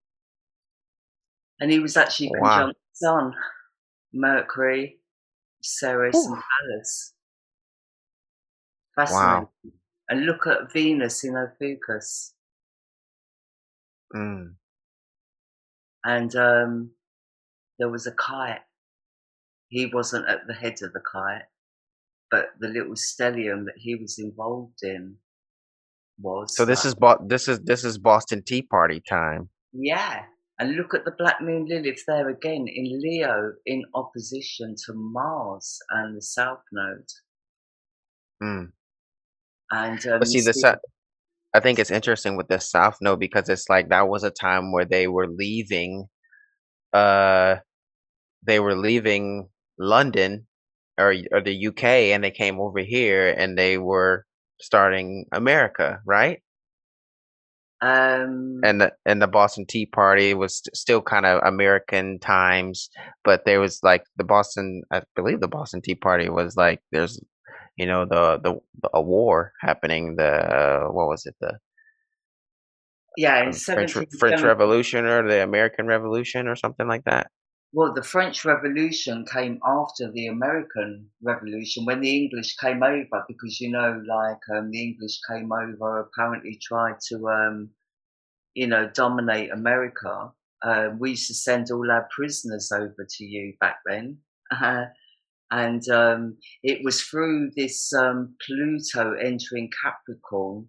And he was actually wow. conjunct Sun, Mercury, Ceres, Whew. and Pallas. Fascinating. Wow. And look at Venus in Ophiuchus. Mm. And there was a kite. He wasn't at the head of the kite, but the little stellium that he was involved in So was this like, is this is Boston Tea Party time. yeah. And look at the Black Moon Lilith there again in Leo in opposition to Mars and the South Node. Mm. And But you see, see, I think it's interesting with the South Node because it's like that was a time where uh they were leaving London or the UK and they came over here and they were starting America, right? um, And the Boston Tea Party was still kind of American times, but there was like I believe the Boston Tea Party was like there's a war happening. What was it? The yeah, in French 1770. Revolution or the American Revolution or something like that. Well, the French Revolution came after the American Revolution when the English came over, because like the English came over, apparently tried to dominate America. We used to send all our prisoners over to you back then. Uh, and it was through this Pluto entering Capricorn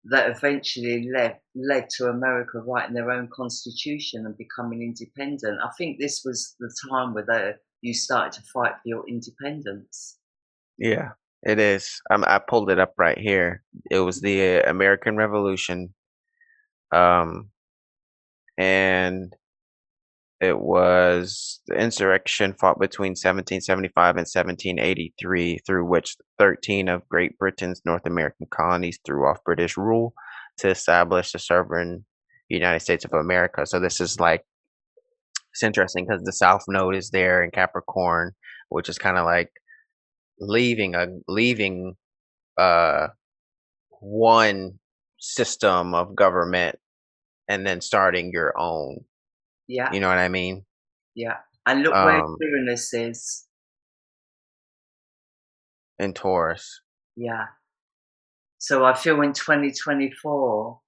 that eventually led to America writing their own constitution and becoming independent. I think this was the time where you started to fight for your independence. Yeah, it is. I pulled it up right here. It was the American Revolution, um, and it was the insurrection fought between 1775 and 1783, through which 13 of Great Britain's North American colonies threw off British rule to establish the sovereign United States of America. So this is like it's interesting because the South Node is there in Capricorn, which is kind of like leaving uh one system of government and then starting your own. Yeah, You know what I mean? yeah. And look where Um, Uranus is. in Taurus. Yeah. So I feel in 2024,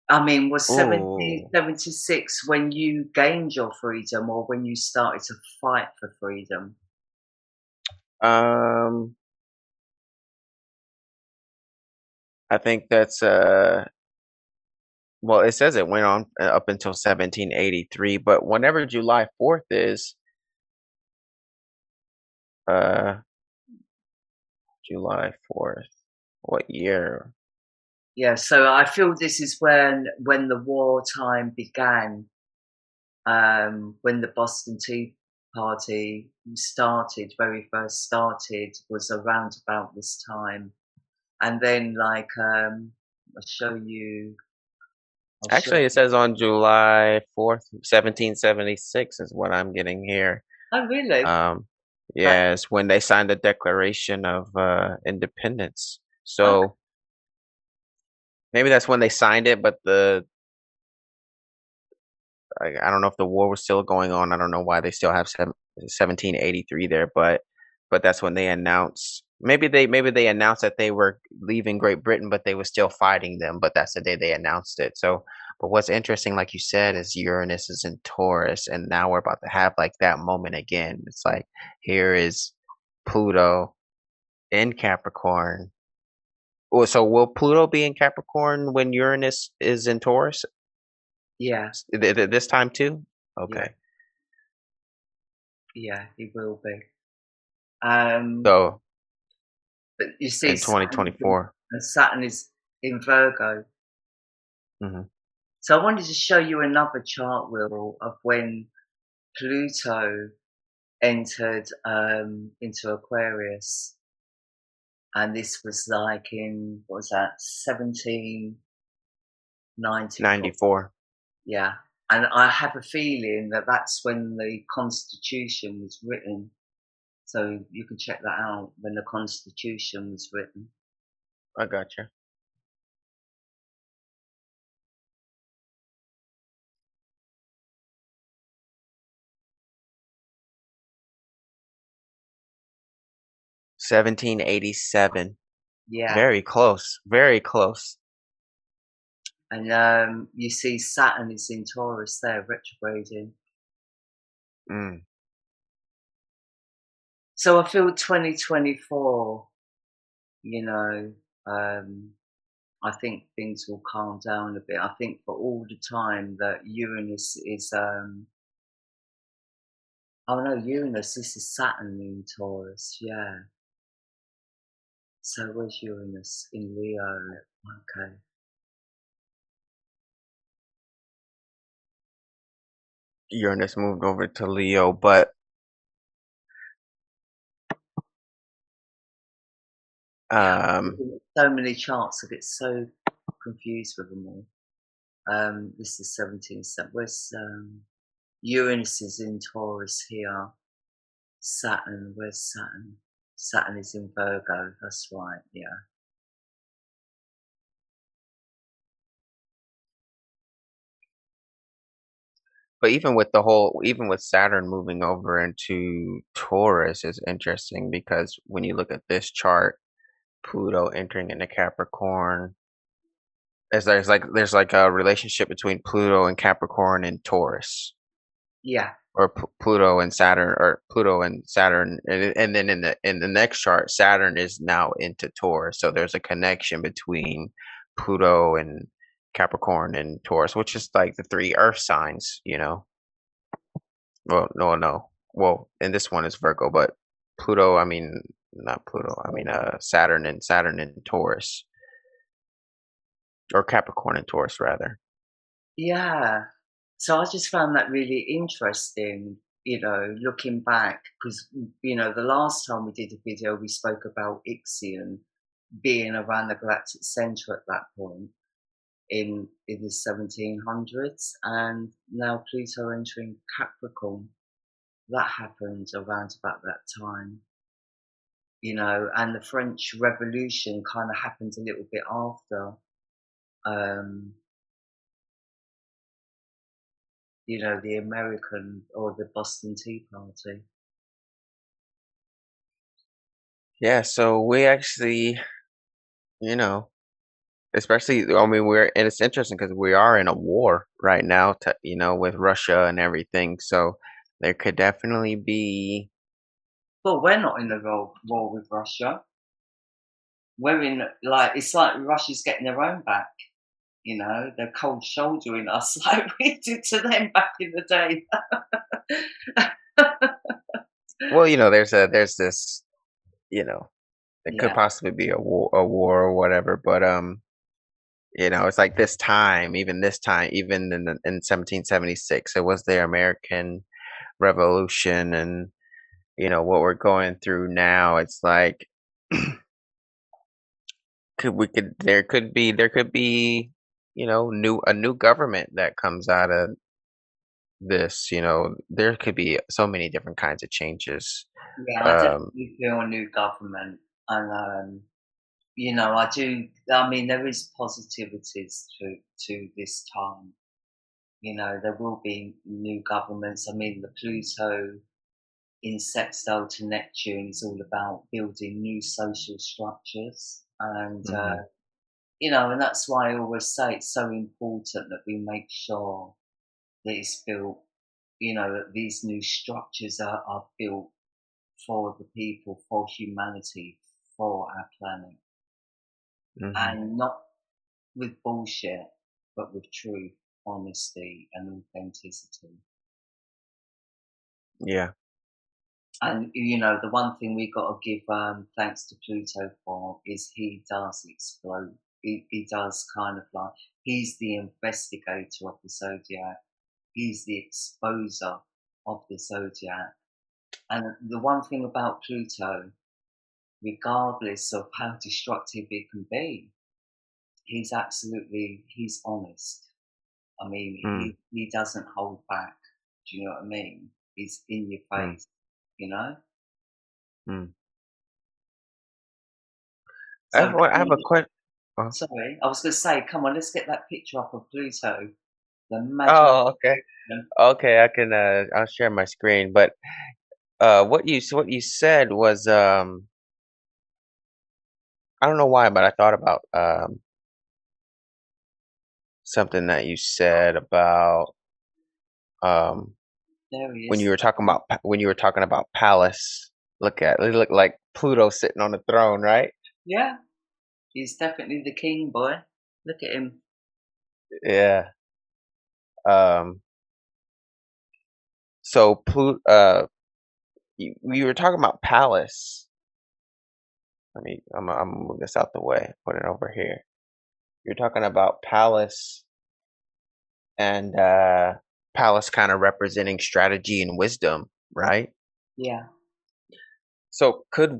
I mean, was Ooh. 1776 when you gained your freedom or when you started to fight for freedom? Um, I think that's well, it says it went on up until 1783, but whenever July 4th is, uh, July 4th, what year? Yeah, so I feel this is when the wartime began, when the Boston Tea Party started, very first started, was around about this time. And then, like, I'll show you. I'll show. Actually, it says on July 4th, 1776 is what I'm getting here. Oh, really? Um, That. yeah, it's when they signed the Declaration of Independence. Oh, So maybe that's when they signed it, but I don't know if the war was still going on. I don't know why they still have 1783 there, but that's when they announced. Maybe they announced that they were leaving Great Britain, but they were still fighting them. But that's the day they announced it. So, but what's interesting, like you said, is Uranus is in Taurus, and now we're about to have like that moment again. It's like here is Pluto in Capricorn. Well, so will Pluto be in Capricorn when Uranus is in Taurus yeah, this time too? yeah, Okay. yeah. It will be. Um, So but you see, in 2024. Saturn is in Virgo. Hmm. So I wanted to show you another chart wheel of when Pluto entered into Aquarius, and this was like in, what was that, 1794? 94. Yeah, and I have a feeling that that's when the Constitution was written. So you can check that out when the Constitution was written. I gotcha. 1787. Yeah, Very close. Very close. and you see Saturn is in Taurus there, retrograding. Mm. So I feel 2024, you know, um, I think things will calm down a bit. I think for all the time that Uranus is, oh no, Uranus, this is Saturn in Taurus, yeah. So where's Uranus? In Leo, okay. Uranus moved over to Leo, but Yeah, um looking at so many charts, I get so confused with them all. This is 17, where's, Uranus is in Taurus here. Saturn, where's Saturn? Saturn is in Virgo, that's right, yeah. but even with Saturn moving over into Taurus is interesting because when you look at this chart, Pluto entering into Capricorn, there's like a relationship between Pluto and Capricorn and Taurus. Yeah, Or Pluto and Saturn, or Pluto and Saturn, and then in the next chart, Saturn is now into Taurus. So there's a connection between Pluto and Capricorn and Taurus, which is like the three Earth signs, you know. Well, no, no. Well, and this one is Virgo, but Pluto, I mean, not Pluto. I mean, Saturn and Taurus, or Capricorn and Taurus rather. yeah. So I just found that really interesting, looking back, because, the last time we did a video, we spoke about Ixion being around the galactic center at that point in the 1700s, and now Pluto entering Capricorn. That happened around about that time, and the French Revolution kind of happened a little bit after. Um, the American or the Boston Tea Party. Yeah, so we actually, you know, especially, I mean, and it's interesting because we are in a war right now, with Russia and everything. So there could definitely be, Well, we're not in a war with Russia. We're in, like, it's like Russia's getting their own back. They're cold shouldering us like we did to them back in the day. well, there's this, you know, it could Yeah, possibly be a war or whatever. But It's like this time, even this time, even in 1776, it was the American Revolution, and what we're going through now. It's like there could be new a new government that comes out of this. There could be so many different kinds of changes. Yeah, I Um, definitely feel a new government, and I do. I mean, there is positivities to this time. There will be new governments. I mean, the Pluto in sextile to Neptune is all about building new social structures, and mhm, and that's why I always say it's so important that we make sure that it's built. That these new structures are built for the people, for humanity, for our planet, mhm. and not with bullshit, but with truth, honesty, and authenticity. Yeah. And the one thing we got to give thanks to Pluto for is he does explode. He does kind of like he's the investigator of the zodiac. He's the exposer of the zodiac. And the one thing about Pluto, regardless of how destructive it can be, he's honest. I mean, Mm, he doesn't hold back. Do you know what I mean? He's in your mm, face, you know? mm. So I have a question. sorry, I was going to say, come on, let's get that picture up of Pluto, the Magi. Oh, okay. Okay, I'll share my screen, but what you said was I don't know why, but I thought about something that you said about um There he when you is. were talking about Palace. It looked like Pluto sitting on the throne, right? Yeah, he's definitely the king, boy. Look at him. Yeah. Um so you were talking about Palace. I'm gonna move this out the way, put it over here. You're talking about Palace, and Palace kind of representing strategy and wisdom, right? Yeah. So could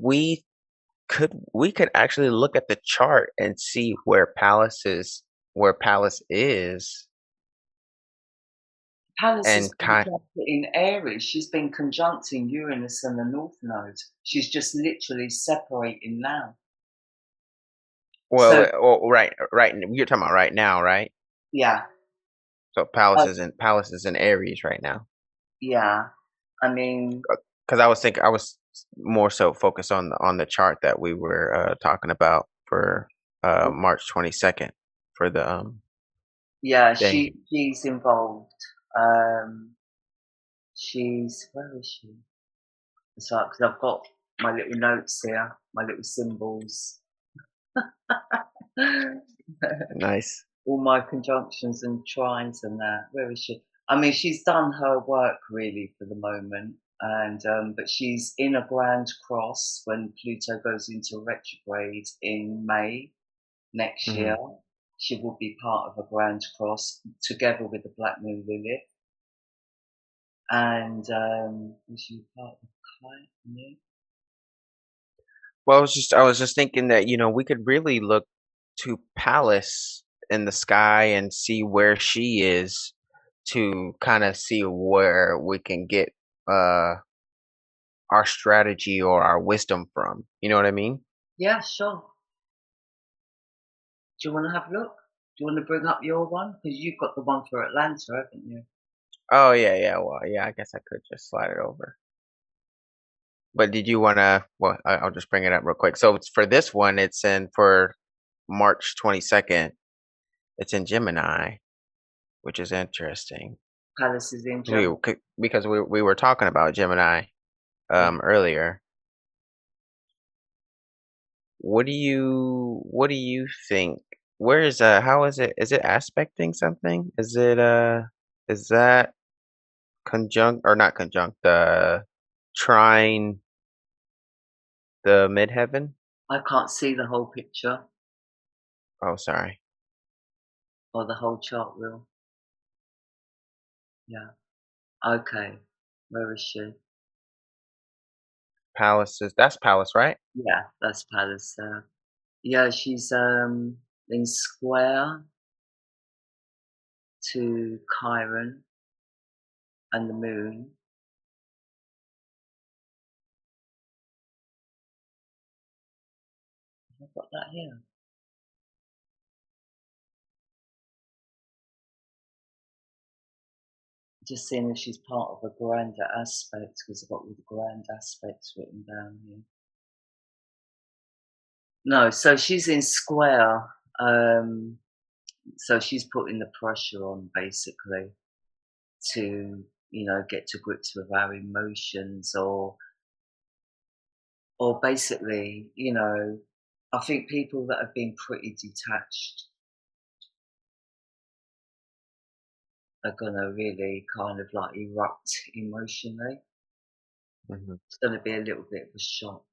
actually look at the chart and see where Palace is, Pallas is and kind conjunct in Aries. She's been conjuncting Uranus and the North Node. She's just literally separating now. So, right, you're talking about right now, right? yeah. So Oh, Palace is in Aries right now. yeah. I mean, Because I was more so focused on the chart that we were talking about for March 22nd for the yeah, day. she's involved. Um, where is she? It's like, because I've got my little notes here, my little symbols. Nice. All my conjunctions and trines and that. Where is she? I mean, she's done her work really for the moment, and but she's in a grand cross when Pluto goes into retrograde in May next Hmm. year. She will be part of a grand cross together with the Black Moon Lilith, and is she part of Kite? No? Well, I was just thinking that we could really look to Palace in the sky and see where she is to kind of see where we can get uh our strategy or our wisdom from. You know what I mean? Yeah, sure. Do you want to have a look? Do you want to bring up your one? Because you've got the one for Atlanta, haven't you? Oh yeah, yeah. Well, yeah. I guess I could just slide it over. But did you wanna? Well, I'll just bring it up real quick. So it's for this one. It's in for March 22nd. It's in Gemini, which is interesting. Palace is in Gemini. Because we were talking about Gemini Yeah. earlier. What do you think? Where is how is it? Is it aspecting something? Is that conjunct or not conjunct? Trine the midheaven? I can't see the whole picture. Oh, sorry. or the whole chart wheel. Yeah. Okay. Where is she? Palaces. That's Palace, right? Yeah, that's Palace. Yeah, she's in square to Chiron and the moon. I've got that here. Just seeing if she's part of a grander aspect, because I've got all the grand aspects written down here. No, so she's in square. Um, so she's putting the pressure on basically to, get to grips with our emotions, or basically, I think people that have been pretty detached are gonna really kind of like erupt emotionally. Hmm. It's gonna be a little bit of a shock.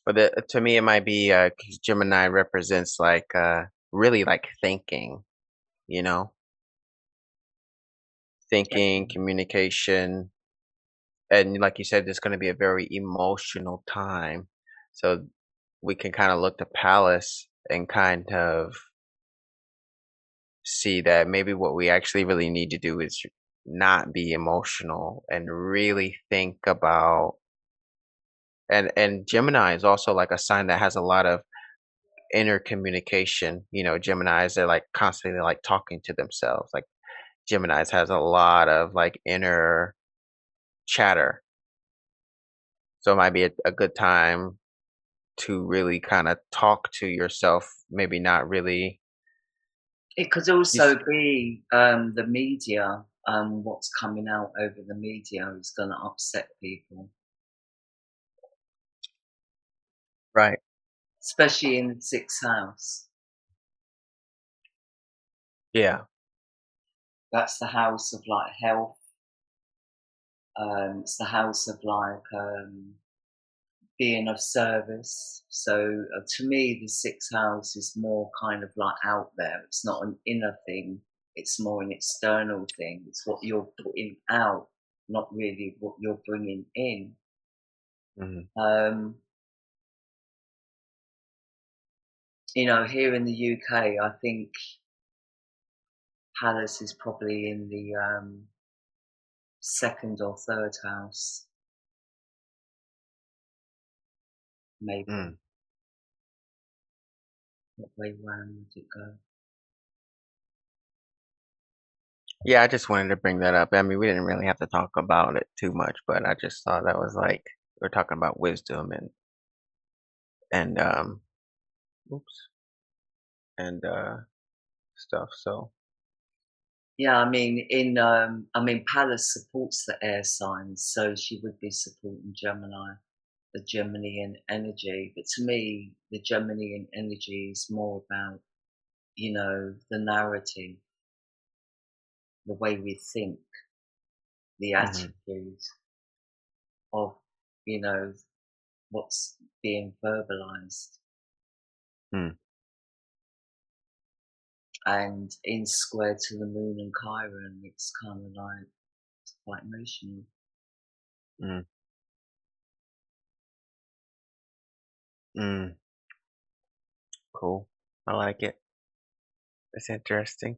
But to me, it might be 'cause Gemini represents like really like thinking, you know, thinking, communication, and like you said, there's going to be a very emotional time. So we can kind of look to Palace and kind of see that maybe what we actually really need to do is not be emotional and really think about. And Gemini is also like a sign that has a lot of inner communication. Geminis, they're like constantly like talking to themselves. Like Geminis has a lot of like inner chatter. So it might be a good time to really kind of talk to yourself, maybe not really. It could You s- also be the media, what's coming out over the media is going to upset people, Right. especially in the sixth house. Yeah. That's the house of like health. It's the house of like being of service. So to me, the sixth house is more kind of like out there. It's not an inner thing. It's more an external thing. It's what you're putting out, not really what you're bringing in. Hmm. Um, here in the UK, I think Palace is probably in the second or third house, maybe. Mm. What way round would it go? Yeah, I just wanted to bring that up. I mean, we didn't really have to talk about it too much, but I just thought that was like we're talking about wisdom and oops, and stuff. So, Yeah, I mean, Pallas supports the air signs, so she would be supporting Gemini, the Geminian energy. But to me, the Geminian energy is more about, the narrative, the way we think, the hmm. attitude of, you know, what's being verbalized. Mm. And in square to the moon and Chiron, it's kind of like, it's quite emotional. Mm. Mm. Cool. I like it. It's interesting.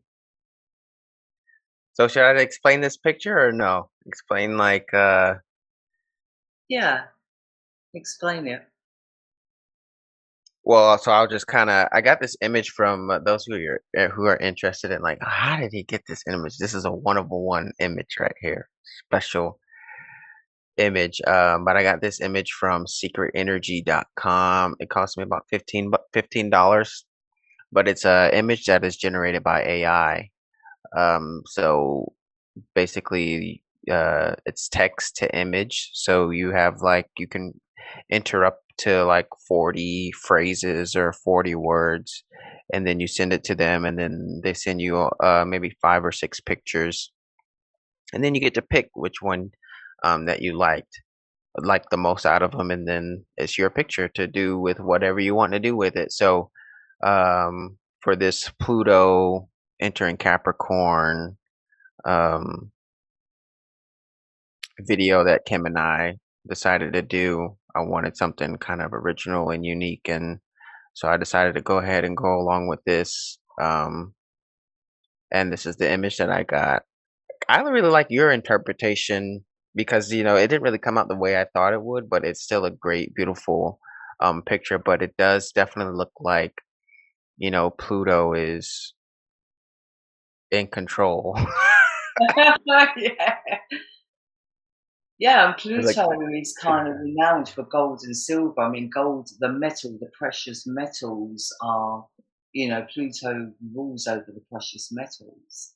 So should I explain this picture or no? Explain like Yeah, explain it. well, so I'll just kind of I got this image from those who are interested in like how did he get this image? This is a one of a one image right here. Special image. But I got this image from secretenergy.com. It cost me about $15, but it's a image that is generated by AI. So basically it's text to image, so you have like you can enter up to like 40 phrases or 40 words, and then you send it to them, and then they send you maybe 5 or 6 pictures, and then you get to pick which one that you like the most out of them, and then it's your picture to do with whatever you want to do with it. So for this Pluto entering Capricorn um, video that Kim and I decided to do. I wanted something kind of original and unique, and so I decided to go ahead and go along with this. And this is the image that I got. I really like your interpretation because it didn't really come out the way I thought it would, but it's still a great, beautiful picture. But it does definitely look like Pluto is in control. Yeah. Yeah, and It's like, Pluto is kind of renowned for gold and silver. I mean, gold, the metal, the precious metals are, Pluto rules over the precious metals.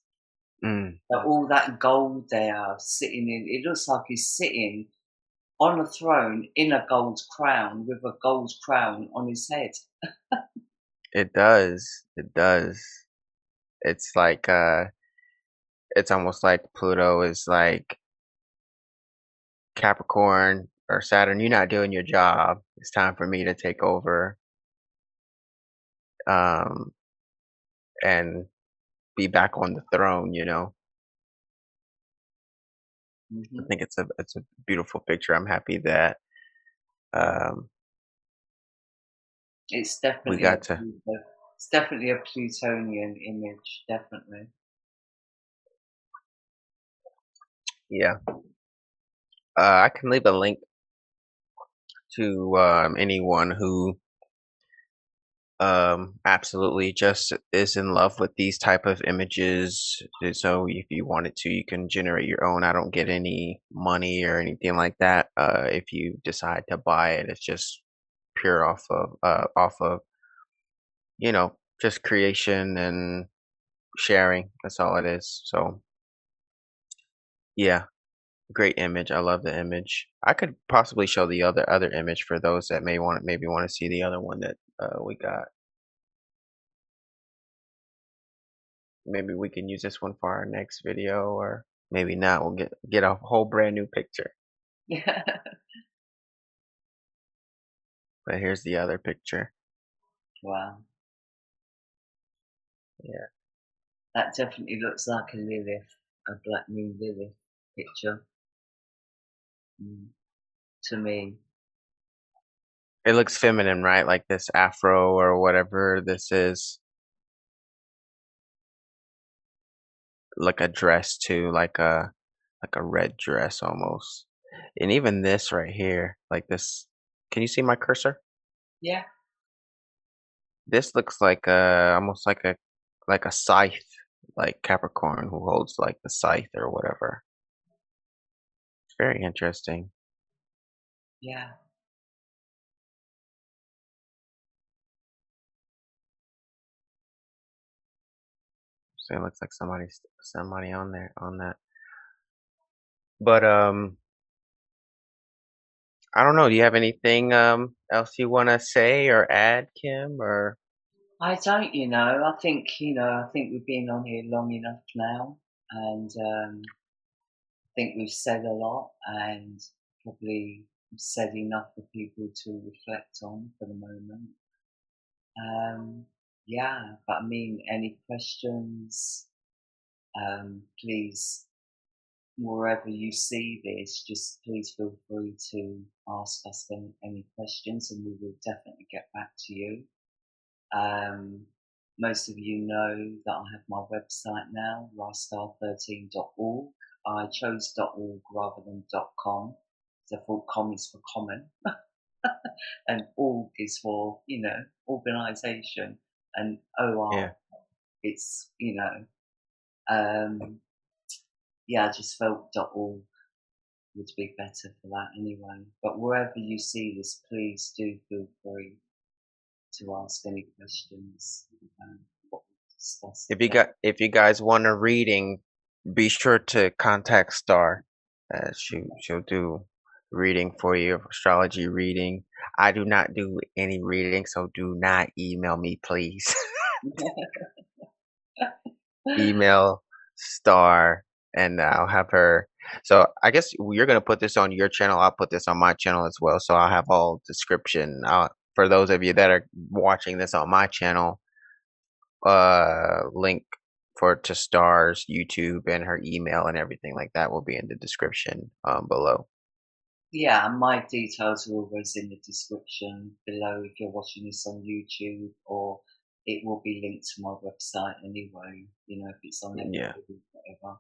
mm, But all that gold there sitting in, it looks like he's sitting on a throne in a gold crown with a gold crown on his head. it does. It does. It's like it's almost like Pluto is like Capricorn or Saturn. You're not doing your job. It's time for me to take over um, and be back on the throne. I Hmm. think it's a beautiful picture. I'm happy that um, It's we definitely a got to. Pluto. It's definitely a Plutonian image, definitely. Yeah, I can leave a link to anyone who absolutely just is in love with these type of images. So if you wanted to, you can generate your own. I don't get any money or anything like that. If you decide to buy it, it's just pure off of just creation and sharing. That's all it is. So yeah, great image. I love the image. I could possibly show the other image for those that maybe want to see the other one that we got. Maybe we can use this one for our next video, or maybe not. We'll get a whole brand new picture. Yeah. But here's the other picture. Wow. Yeah, That definitely looks like a Lilith, a black moon Lilith picture, mm, to me. it looks feminine, right? Like this afro or whatever this is, like a dress too, like a red dress almost. And even this right here, like this. Can you see my cursor? Yeah, This looks like almost like a scythe, like Capricorn who holds like the scythe or whatever. It's very interesting. yeah, So it looks like somebody on there on that. But I don't know. Do you have anything else you want to say or add, Kim? Or I don't, I think we've been on here long enough now, and I think we've said a lot and probably said enough for people to reflect on for the moment. Um, yeah, but I mean, any questions, please, wherever you see this, just please feel free to ask us any questions and we will definitely get back to you. Um, Most of you know that I have my website now, ristar13.org. I chose .org rather than .com because I thought com is for common and org is for, organisation, and yeah, OR, it's, um, yeah, I just felt .org would be better for that anyway. But wherever you see this, please do feel free to ask any questions. What we discussed today. if you guys want a reading, be sure to contact Star. She'll do reading for you, astrology reading. I do not do any reading, so do not email me, please. Email Star, and I'll have her. So I guess you're gonna put this on your channel. I'll put this on my channel as well. So I'll have all description. For those of you that are watching this on my channel, link for to Star's YouTube and her email and everything like that will be in the description below. Yeah, and my details are always in the description below if you're watching this on YouTube, or it will be linked to my website anyway, if it's on Yeah. Evergreen, whatever.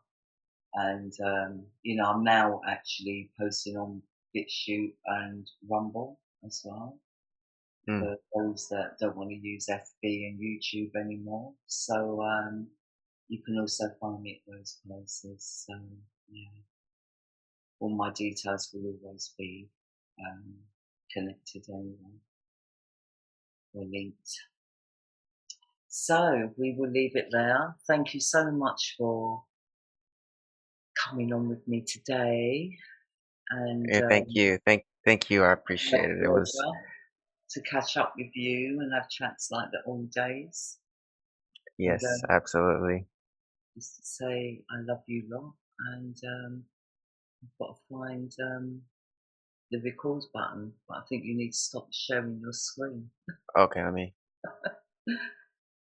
And, I'm now actually posting on BitChute and Rumble as well Mm. for those that don't want to use FB and YouTube anymore. So you can also find me at those places. So, yeah, all my details will always be um, connected anyway or linked. So we will leave it there. Thank you so much for coming on with me today, and Yeah, thank you. Thank you. I my appreciate it. It was pleasure to catch up with you and have chats like that all days. And yes, absolutely. just to say I love you lot, and I've got to find the record button, but I think you need to stop sharing your screen. Okay, let me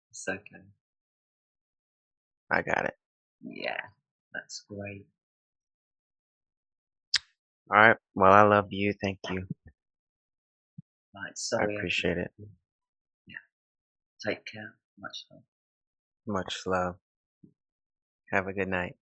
It's okay. I got it. Yeah, that's great. All right. Well, I love you. Thank you. Right, I sorry I appreciate it. yeah, take care. Much love. Much love. Have a good night.